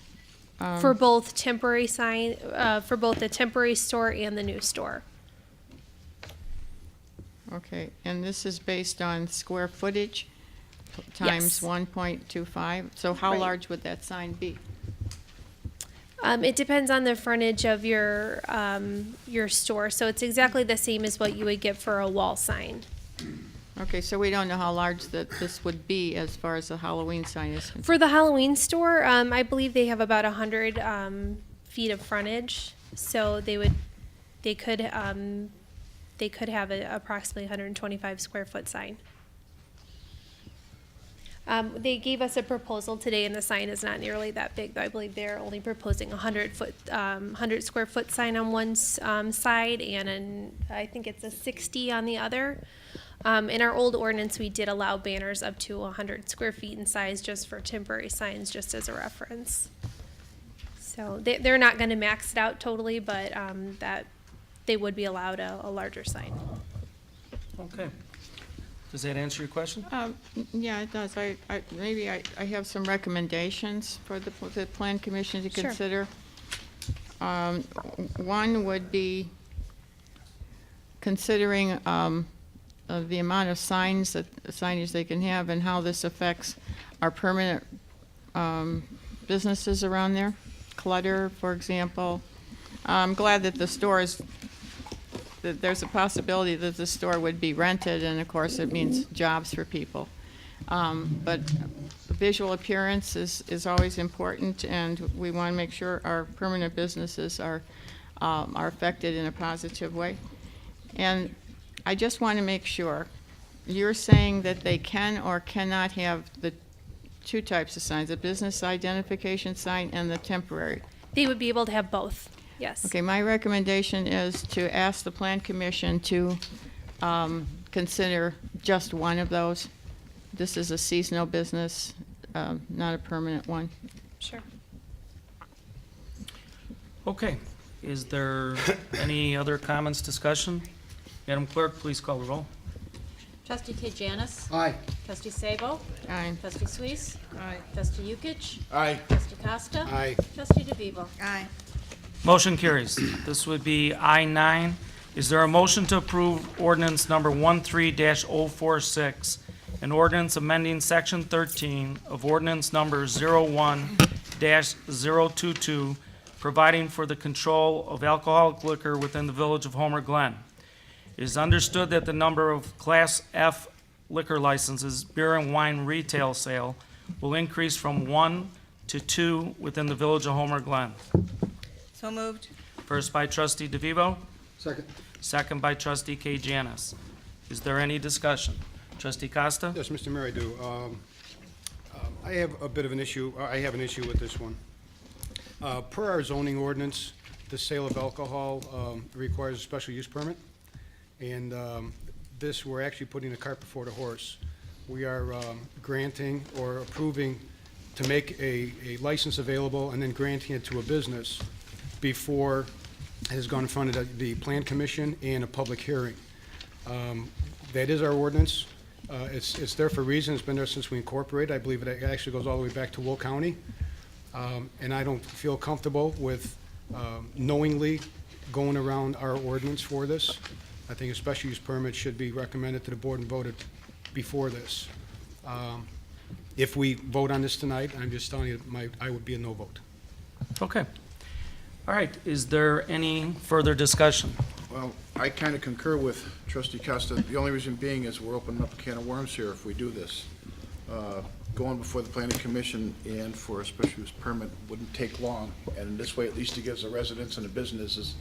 Speaker 15: For both temporary sign, for both the temporary store and the new store.
Speaker 4: Okay, and this is based on square footage times
Speaker 15: Yes.
Speaker 4: 1.25? So how
Speaker 15: Right.
Speaker 4: large would that sign be?
Speaker 15: It depends on the frontage of your store, so it's exactly the same as what you would get for a wall sign.
Speaker 4: Okay, so we don't know how large this would be as far as the Halloween sign is concerned.
Speaker 15: For the Halloween store, I believe they have about 100 feet of frontage, so they could have a approximately 125 square foot sign. They gave us a proposal today, and the sign is not nearly that big, though I believe they're only proposing 100 square foot sign on one side, and I think it's a 60 on the other. In our old ordinance, we did allow banners up to 100 square feet in size just for temporary signs, just as a reference. So they're not going to max it out totally, but that they would be allowed a larger sign.
Speaker 1: Okay. Does that answer your question?
Speaker 4: Yeah, it does. Maybe I have some recommendations for the Plan Commission to
Speaker 15: Sure.
Speaker 4: consider. One would be considering the amount of signage they can have and how this affects our permanent businesses around there. Clutter, for example. I'm glad that the stores, that there's a possibility that the store would be rented, and of course it means jobs for people. But visual appearance is always important, and we want to make sure our permanent businesses are affected in a positive way. And I just want to make sure, you're saying that they can or cannot have the 2 types of signs, the business identification sign and the temporary?
Speaker 15: They would be able to have both, yes.
Speaker 4: Okay, my recommendation is to ask the Plan Commission to consider just one of those. This is a seasonal business, not a permanent one.
Speaker 15: Sure.
Speaker 1: Okay, is there any other comments, discussion? Madam Clerk, please call the roll.
Speaker 3: Trustee Kate Janice.
Speaker 5: Aye.
Speaker 3: Trustee Sabo.
Speaker 4: Aye.
Speaker 3: Trustee Suisse.
Speaker 7: Aye.
Speaker 3: Trustee Yukich.
Speaker 6: Aye.
Speaker 3: Trustee Costa.
Speaker 11: Aye.
Speaker 3: Trustee DeVivo.
Speaker 13: Aye.
Speaker 1: Motion carries. This would be I-9. Is there a motion to approve ordinance number 13-046, an ordinance amending section 13 of ordinance number 01-022, providing for the control of alcoholic liquor within the village of Homer Glen? It is understood that the number of Class F liquor licenses, beer and wine retail sale, will increase from 1 to 2 within the village of Homer Glen.
Speaker 13: So moved.
Speaker 1: First by trustee DeVivo,
Speaker 5: Second.
Speaker 1: second by trustee Kay Janis. Is there any discussion? Trustee Costa?
Speaker 11: Yes, Mr. Mayor, I do. I have a bit of an issue, I have an issue with this one. Per our zoning ordinance, the sale of alcohol requires a special use permit. And this, we're actually putting the cart before the horse. We are granting or approving to make a license available and then granting it to a business before it has gone in front of the Plan Commission and a public hearing. That is our ordinance. It's there for a reason. It's been there since we incorporated. I believe it actually goes all the way back to Will County. And I don't feel comfortable with knowingly going around our ordinance for this. I think a special use permit should be recommended to the board and voted before this. If we vote on this tonight, I'm just telling you, I would be a no vote.
Speaker 1: Okay. All right, is there any further discussion?
Speaker 6: Well, I kind of concur with trustee Costa. The only reason being is we're opening up a can of worms here if we do this. Going before the planning commission and for a special use permit wouldn't take long. And this way, at least it gives the residents and the businesses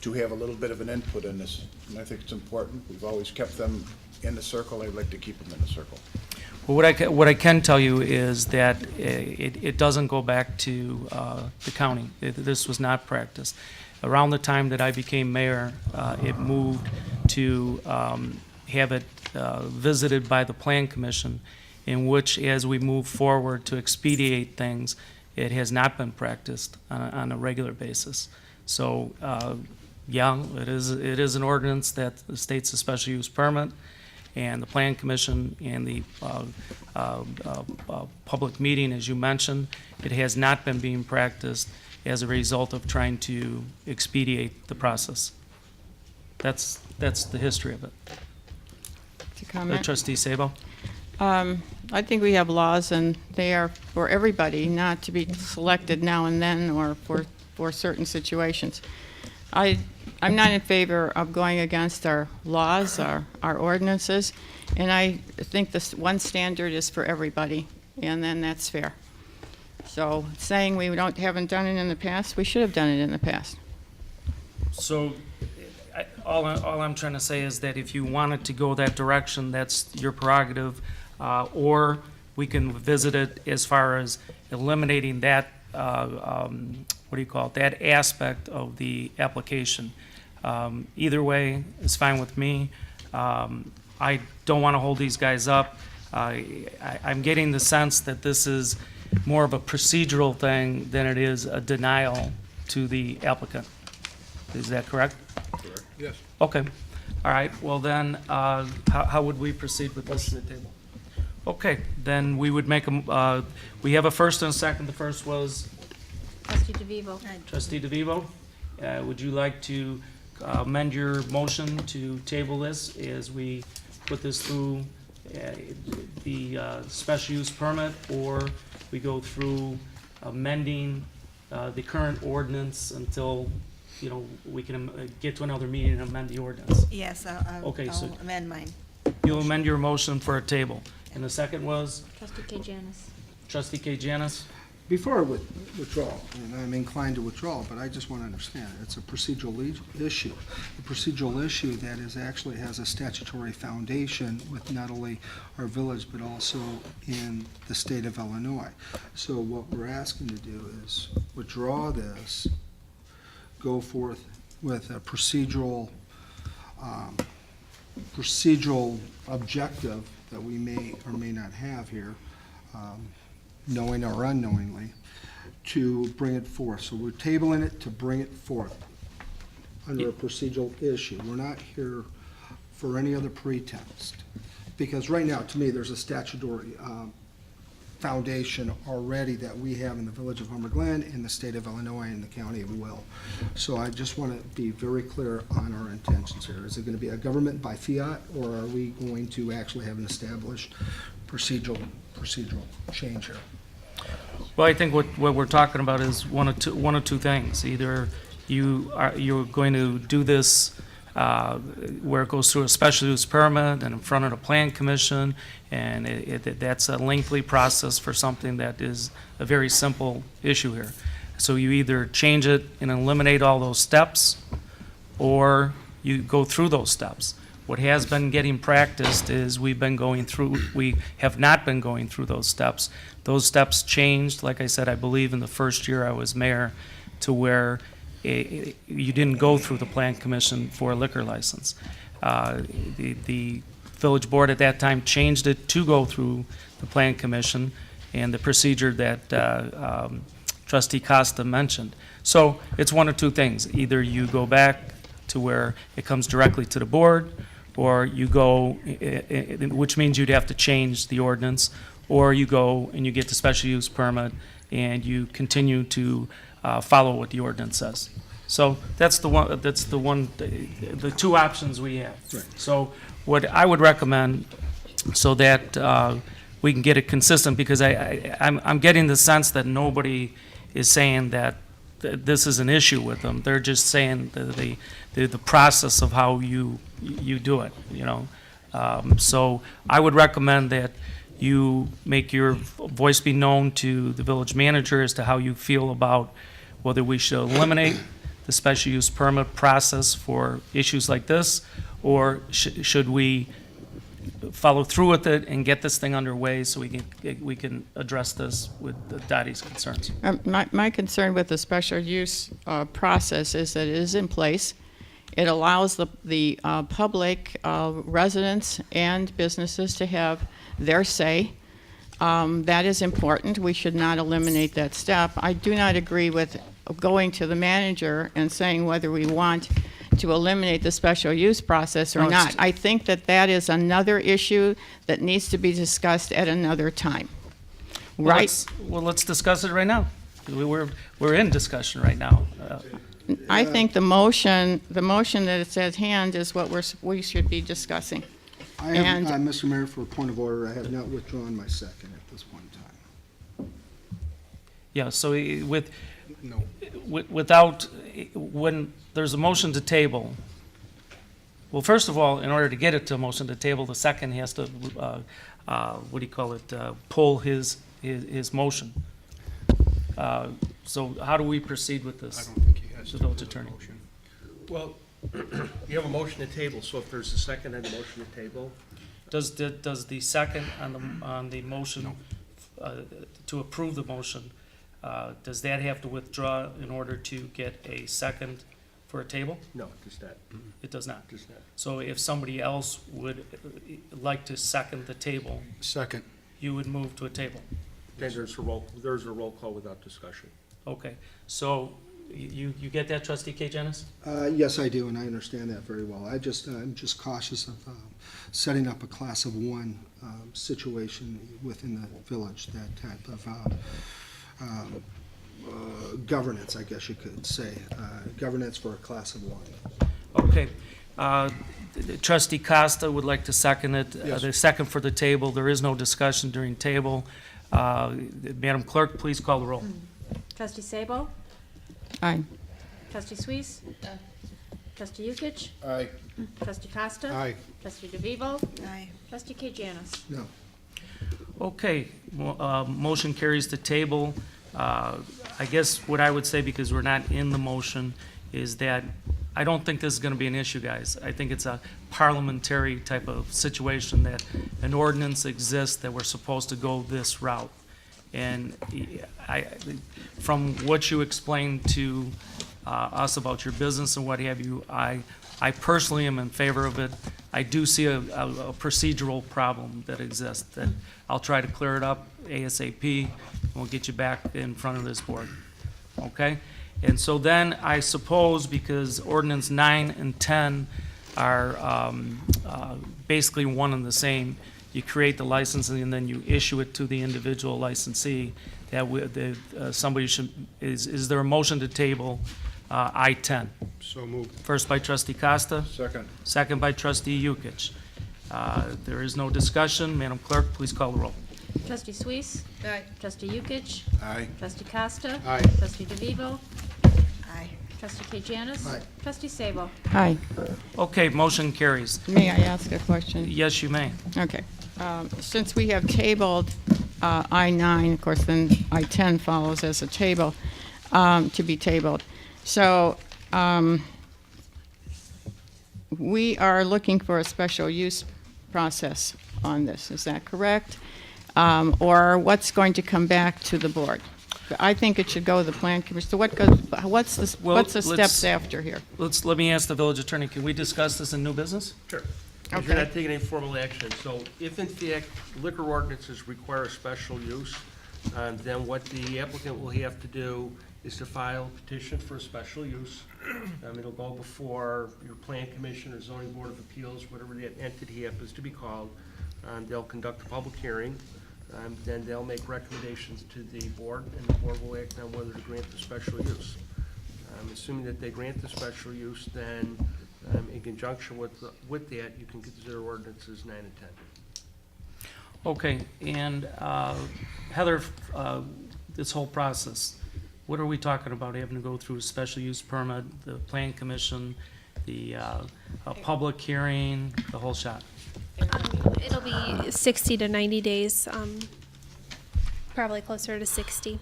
Speaker 6: to have a little bit of an input in this. And I think it's important. We've always kept them in the circle. I'd like to keep them in the circle.
Speaker 1: Well, what I can tell you is that it doesn't go back to the county. This was not practiced. Around the time that I became mayor, it moved to have it visited by the Plan Commission, in which, as we move forward to expedite things, it has not been practiced on a regular basis. So, yeah, it is an ordinance that states a special use permit, and the Plan Commission and the public meeting, as you mentioned, it has not been being practiced as a result of trying to expedite the process. That's the history of it.
Speaker 4: To comment?
Speaker 1: Trustee Sabo?
Speaker 4: I think we have laws, and they are for everybody, not to be selected now and then or for certain situations. I'm not in favor of going against our laws, our ordinances, and I think this one standard is for everybody, and then that's fair. So saying we haven't done it in the past, we should have done it in the past.
Speaker 1: So, all I'm trying to say is that if you wanted to go that direction, that's your prerogative, or we can visit it as far as eliminating that, that aspect of the application. Either way is fine with me. I don't want to hold these guys up. I'm getting the sense that this is more of a procedural thing than it is a denial to the applicant. Is that correct?
Speaker 6: Correct. Yes.
Speaker 1: Okay. All right. Well, then, how would we proceed with this at the table? Okay. Then we would make we have a first and a second. The first was
Speaker 3: Trustee DeVivo.
Speaker 1: Trustee DeVivo. Would you like to amend your motion to table this as we put this through the special use permit, or we go through amending the current ordinance until, we can get to another meeting and amend the ordinance?
Speaker 13: Yes,
Speaker 1: Okay, so
Speaker 13: I'll amend mine.
Speaker 1: you'll amend your motion for a table. And the second was
Speaker 3: Trustee Kate Janice.
Speaker 1: trustee Kay Janis?
Speaker 5: Before I withdraw, and I'm inclined to withdraw, but I just want to understand, it's a procedural issue. A procedural issue that actually has a statutory foundation with not only our village, but also in the state of Illinois. So what we're asking to do is withdraw this, go forth with a procedural objective that we may or may not have here, knowing or unknowingly, to bring it forth. So we're tabling it to bring it forth under a procedural issue. We're not here for any other pretext. Because right now, to me, there's a statutory foundation already that we have in the village of Homer Glen, in the state of Illinois, and the county of Will. So I just want to be very clear on our intentions here. Is it going to be a government by fiat, or are we going to actually have an established procedural change here?
Speaker 1: Well, I think what we're talking about is one of two things. Either you're going to do this where it goes through a special use permit and in front of the plan commission, and that's a lengthy process for something that is a very simple issue here. So you either change it and eliminate all those steps, or you go through those steps. What has been getting practiced is we have not been going through those steps. Those steps changed, like I said, I believe in the first year I was mayor, to where you didn't go through the plan commission for a liquor license. The village board at that time changed it to go through the plan commission and the procedure that Trustee Costa mentioned. So it's one of two things. Either you go back to where it comes directly to the board, or you go, which means you'd have to change the ordinance, or you go and you get the special use permit and you continue to follow what the ordinance says. So that's the two options we have.
Speaker 5: Right.
Speaker 1: So what I would recommend, so that we can get it consistent, because I'm getting the sense that nobody is saying that this is an issue with them. They're just saying the process of how you do it, you know. So I would recommend that you make your voice be known to the village manager as to how you feel about whether we should eliminate the special use permit process for issues like this, or should we follow through with it and get this thing underway so we can address this with Dottie's concerns.
Speaker 4: My concern with the special use process is that it is in place. It allows the public, residents and businesses to have their say. That is important. We should not eliminate that step. I do not agree with going to the manager and saying whether we want to eliminate the special use process or not. I think that is another issue that needs to be discussed at another time. Right?
Speaker 1: Well, let's discuss it right now. We're in discussion right now.
Speaker 4: I think the motion that is at hand is what we should be discussing.
Speaker 5: I have, Mr. Mayor, for a point of order, I have not withdrawn my second at this point in time.
Speaker 1: Yeah, so without, when there's a motion to table, well, first of all, in order to get it to a motion to table, the second has to, pull his motion. So how do we proceed with this?
Speaker 11: I don't think he has
Speaker 1: The
Speaker 11: to
Speaker 1: village
Speaker 11: do the
Speaker 1: attorney.
Speaker 11: motion.
Speaker 12: Well, you have a motion to table, so if there's a second on the motion to table,
Speaker 1: Does the second on the motion, to approve the motion, does that have to withdraw in order to get a second for a table?
Speaker 12: no, just that.
Speaker 1: It does not.
Speaker 12: Just that.
Speaker 1: So if somebody else would like to second the table,
Speaker 11: Second.
Speaker 1: you would move to a table.
Speaker 12: Then there's a roll call without discussion.
Speaker 1: Okay, so you get that, Trustee K. Janice?
Speaker 5: Yes, I do, and I understand that very well. I'm just cautious of setting up a class of one situation within the village, that type of governance, I guess you could say, governance for a class of one.
Speaker 1: Okay. Trustee Costa would like to second it.
Speaker 5: Yes.
Speaker 1: The second for the table. There is no discussion during table. Madam Clerk, please call the roll.
Speaker 3: Trustee Sabo?
Speaker 4: Aye.
Speaker 3: Trustee Suisse? Trustee Yukich?
Speaker 6: Aye.
Speaker 3: Trustee Costa?
Speaker 11: Aye.
Speaker 3: Trustee DeVivo? Aye. Trustee K. Janice?
Speaker 5: No.
Speaker 1: Okay, motion carries to table. I guess what I would say, because we're not in the motion, is that I don't think this is going to be an issue, guys. I think it's a parliamentary type of situation, that an ordinance exists that we're supposed to go this route. And from what you explained to us about your business and what have you, I I personally am in favor of it. I do see a procedural problem that exists, that I'll try to clear it up ASAP, and we'll get you back in front of this board, okay? And so then, I suppose, because ordinance 9 and 10 are basically one and the same, you create the licensing and then you issue it to the individual licensee, somebody should, is there a motion to table I-10?
Speaker 11: So moved.
Speaker 1: First by trustee Costa.
Speaker 6: Second.
Speaker 1: Second by trustee Yukich. There is no discussion. Madam Clerk, please call the roll.
Speaker 3: Trustee Suisse.
Speaker 7: Aye.
Speaker 3: Trustee Yukich.
Speaker 6: Aye.
Speaker 3: Trustee Costa.
Speaker 11: Aye.
Speaker 3: Trustee DeVivo. Aye. Trustee Kate Janice.
Speaker 5: Aye.
Speaker 3: Trustee Sabo.
Speaker 4: Hi,
Speaker 1: Okay, motion carries.
Speaker 4: may I ask a question?
Speaker 1: Yes, you may.
Speaker 4: Okay. Since we have tabled I-9, of course, then I-10 follows as a table, to be tabled. So we are looking for a special use process on this, is that correct? Or what's going to come back to the board? I think it should go to the plan commission. So what's the
Speaker 1: Well,
Speaker 4: steps
Speaker 1: let's-
Speaker 4: after here?
Speaker 1: Let me ask the village attorney, can we discuss this in new business?
Speaker 12: Sure. Because you're not taking any formal action. So if in fact liquor ordinances require a special use, then what the applicant will have to do is to file a petition for a special use. It'll go before your plan commission or zoning board of appeals, whatever that entity happens to be called. They'll conduct a public hearing. Then they'll make recommendations to the board, and the board will act on whether to grant the special use. Assuming that they grant the special use, then in conjunction with that, you can consider ordinances 9 and 10.
Speaker 1: Okay, and Heather, this whole process, what are we talking about, having to go through a special use permit, the plan commission, the a public hearing, the whole shot?
Speaker 15: It'll be 60 to 90 days, probably closer to 60.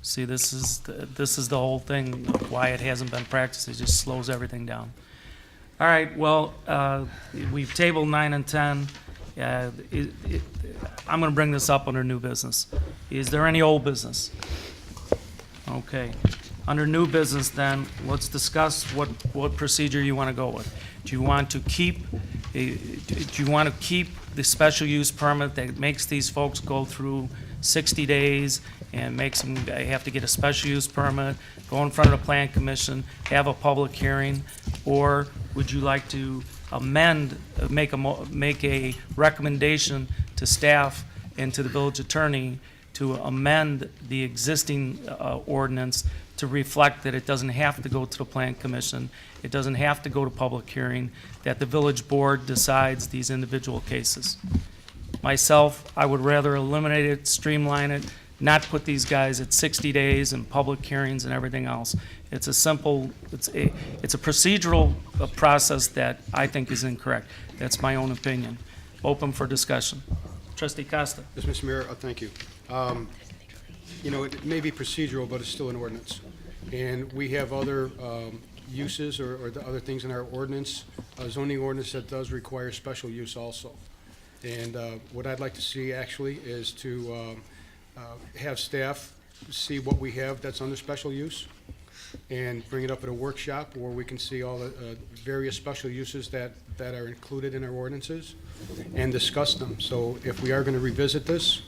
Speaker 1: See, this is the whole thing, of why it hasn't been practiced, it just slows everything down. All right, well, we've tabled 9 and 10. I'm gonna bring this up under new business. Is there any old business? Okay, under new business then, let's discuss what procedure you wanna go with. Do you want to keep the special use permit that makes these folks go through 60 days and makes them have to get a special use permit, go in front of the plan commission, have a public hearing? Or would you like to make a recommendation to staff and to the village attorney to amend the existing ordinance to reflect that it doesn't have to go to the plan commission, it doesn't have to go to public hearing, that the village board decides these individual cases? Myself, I would rather eliminate it, streamline it, not put these guys at 60 days and public hearings and everything else. It's a procedural process that I think is incorrect. That's my own opinion. Open for discussion. Trustee Costa.
Speaker 11: Yes, Mr. Mayor, thank you. You know, it may be procedural, but it's still an ordinance. And we have other uses or the other things in our ordinance, zoning ordinance that does require special use also. And what I'd like to see actually is to have staff see what we have that's under special use and bring it up at a workshop where we can see all the various special uses that are included in our ordinances and discuss them. So if we are going to revisit this,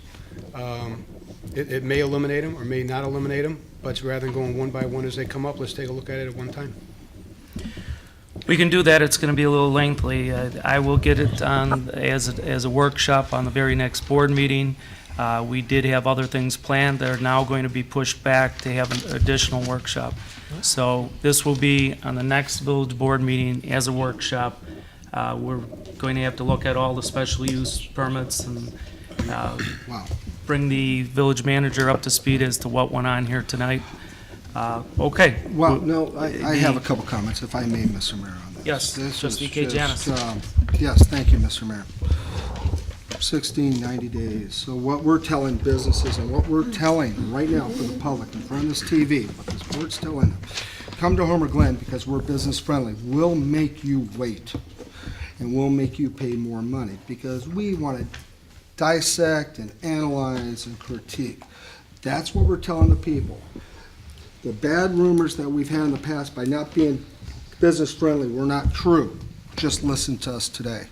Speaker 11: it may eliminate them or may not eliminate them, but rather than going one by one as they come up, let's take a look at it at one time.
Speaker 1: We can do that. It's going to be a little lengthy. I will get it on as a workshop on the very next board meeting. We did have other things planned that are now going to be pushed back to have an additional workshop. So this will be on the next village board meeting as a workshop. We're going to have to look at all the special use permits and bring the village manager up to speed as to what went on here tonight. Okay.
Speaker 5: Well, no, I have a couple comments, if I may, Mr. Mayor, on this.
Speaker 1: Yes,
Speaker 5: This
Speaker 1: Trustee
Speaker 5: is
Speaker 1: Kate Janice.
Speaker 5: Yes, thank you, Mr. Mayor. 60, 90 days. So what we're telling businesses and what we're telling right now for the public in front of this TV, what this board's telling them, come to Homer Glen because we're business friendly. We'll make you wait and we'll make you pay more money because we want to dissect and analyze and critique. That's what we're telling the people. The bad rumors that we've had in the past by not being business friendly. We're not true. Just listen to us today.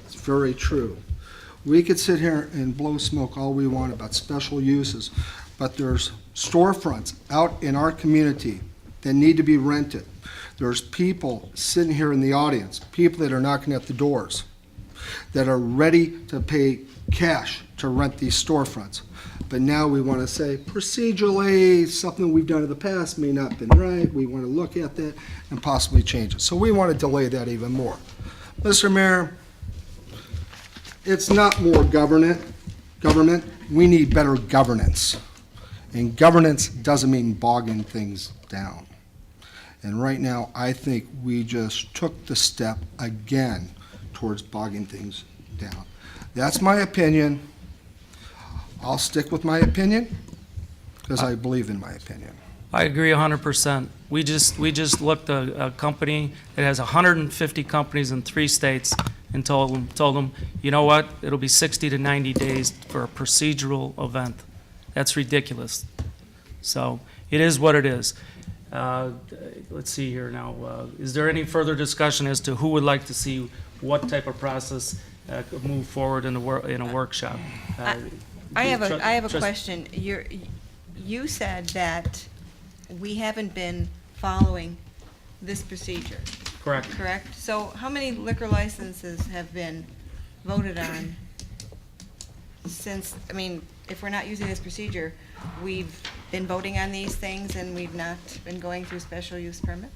Speaker 5: It's very true. We could sit here and blow smoke all we want about special uses, but there's storefronts out in our community that need to be rented. There's people sitting here in the audience, people that are knocking at the doors, that are ready to pay cash to rent these storefronts. But now we want to say procedurally, something we've done in the past may not have been right. We want to look at that and possibly change it. So we want to delay that even more. Mr. Mayor, it's not more government. We need better governance. And governance doesn't mean bogging things down. And right now, I think we just took the step again towards bogging things down. That's my opinion. I'll stick with my opinion because I believe in my opinion.
Speaker 1: I agree 100%. We just looked at a company that has 150 companies in 3 states and told them, you know what, it'll be 60 to 90 days for a procedural event. That's ridiculous. So it is what it is. Let's see here now. Is there any further discussion as to who would like to see what type of process move forward in a workshop?
Speaker 16: I have a
Speaker 1: Trust-
Speaker 16: question. You said that we haven't been following this procedure.
Speaker 1: Correct.
Speaker 16: Correct? So how many liquor licenses have been voted on since, I mean, if we're not using this procedure, we've been voting on these things and we've not been going through special use permit?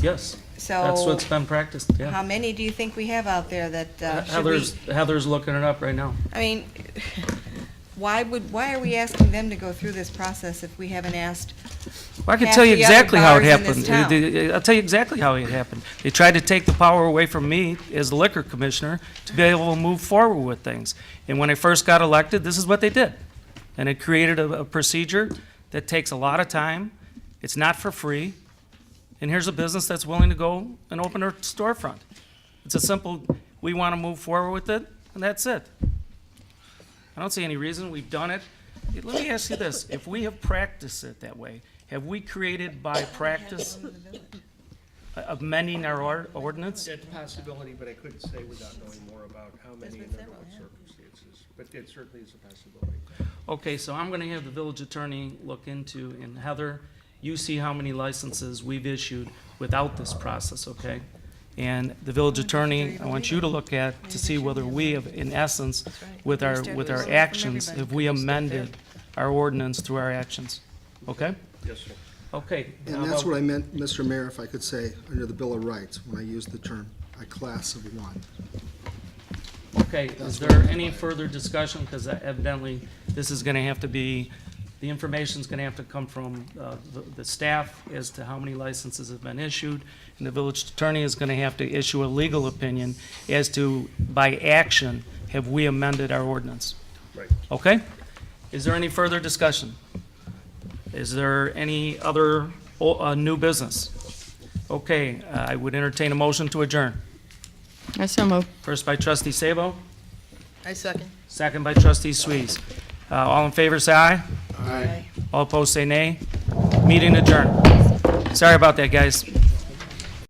Speaker 1: Yes.
Speaker 16: So
Speaker 1: That's what's been practiced, yeah.
Speaker 16: how many do you think we have out there that should we?
Speaker 1: Heather's looking it up right now.
Speaker 16: I mean, why are we asking them to go through this process if we haven't asked?
Speaker 1: Well, I can
Speaker 16: half
Speaker 1: tell you
Speaker 16: the other
Speaker 1: exactly how it
Speaker 16: bars in this
Speaker 1: happened.
Speaker 16: town?
Speaker 1: I'll tell you exactly how it happened. They tried to take the power away from me as the liquor commissioner to be able to move forward with things. And when I first got elected, this is what they did. And it created a procedure that takes a lot of time. It's not for free. And here's a business that's willing to go and open their storefront. It's a simple, we want to move forward with it, and that's it. I don't see any reason. We've done it. Let me ask you this. If we have practiced it that way, have we created by practice amending our ordinance?
Speaker 12: That's a possibility, but I couldn't say without knowing more about how many and under what circumstances. But it certainly is a possibility.
Speaker 1: Okay, so I'm going to have the village attorney look into, and Heather, you see how many licenses we've issued without this process, okay? And the village attorney, I want you to look at to see whether we have, in essence, with our actions, have we amended our ordinance through our actions, okay?
Speaker 12: Yes, sir.
Speaker 1: Okay.
Speaker 5: And that's what I meant, Mr. Mayor, if I could say, under the Bill of Rights, when I used the term, a class of one.
Speaker 1: Okay, is there any further discussion? Because evidently, this is going to have to be, the information's going to have to come from the staff as to how many licenses have been issued, and the village attorney is going to have to issue a legal opinion as to, by action, have we amended our ordinance?
Speaker 12: Right.
Speaker 1: Okay? Is there any further discussion? Is there any other new business? Okay, I would entertain a motion to adjourn.
Speaker 4: I so move.
Speaker 1: First by trustee Sabo,
Speaker 7: I second.
Speaker 1: second by trustee Swees. All in favor, say aye.
Speaker 16: Aye.
Speaker 1: All opposed, say nay. Meeting adjourned. Sorry about that, guys.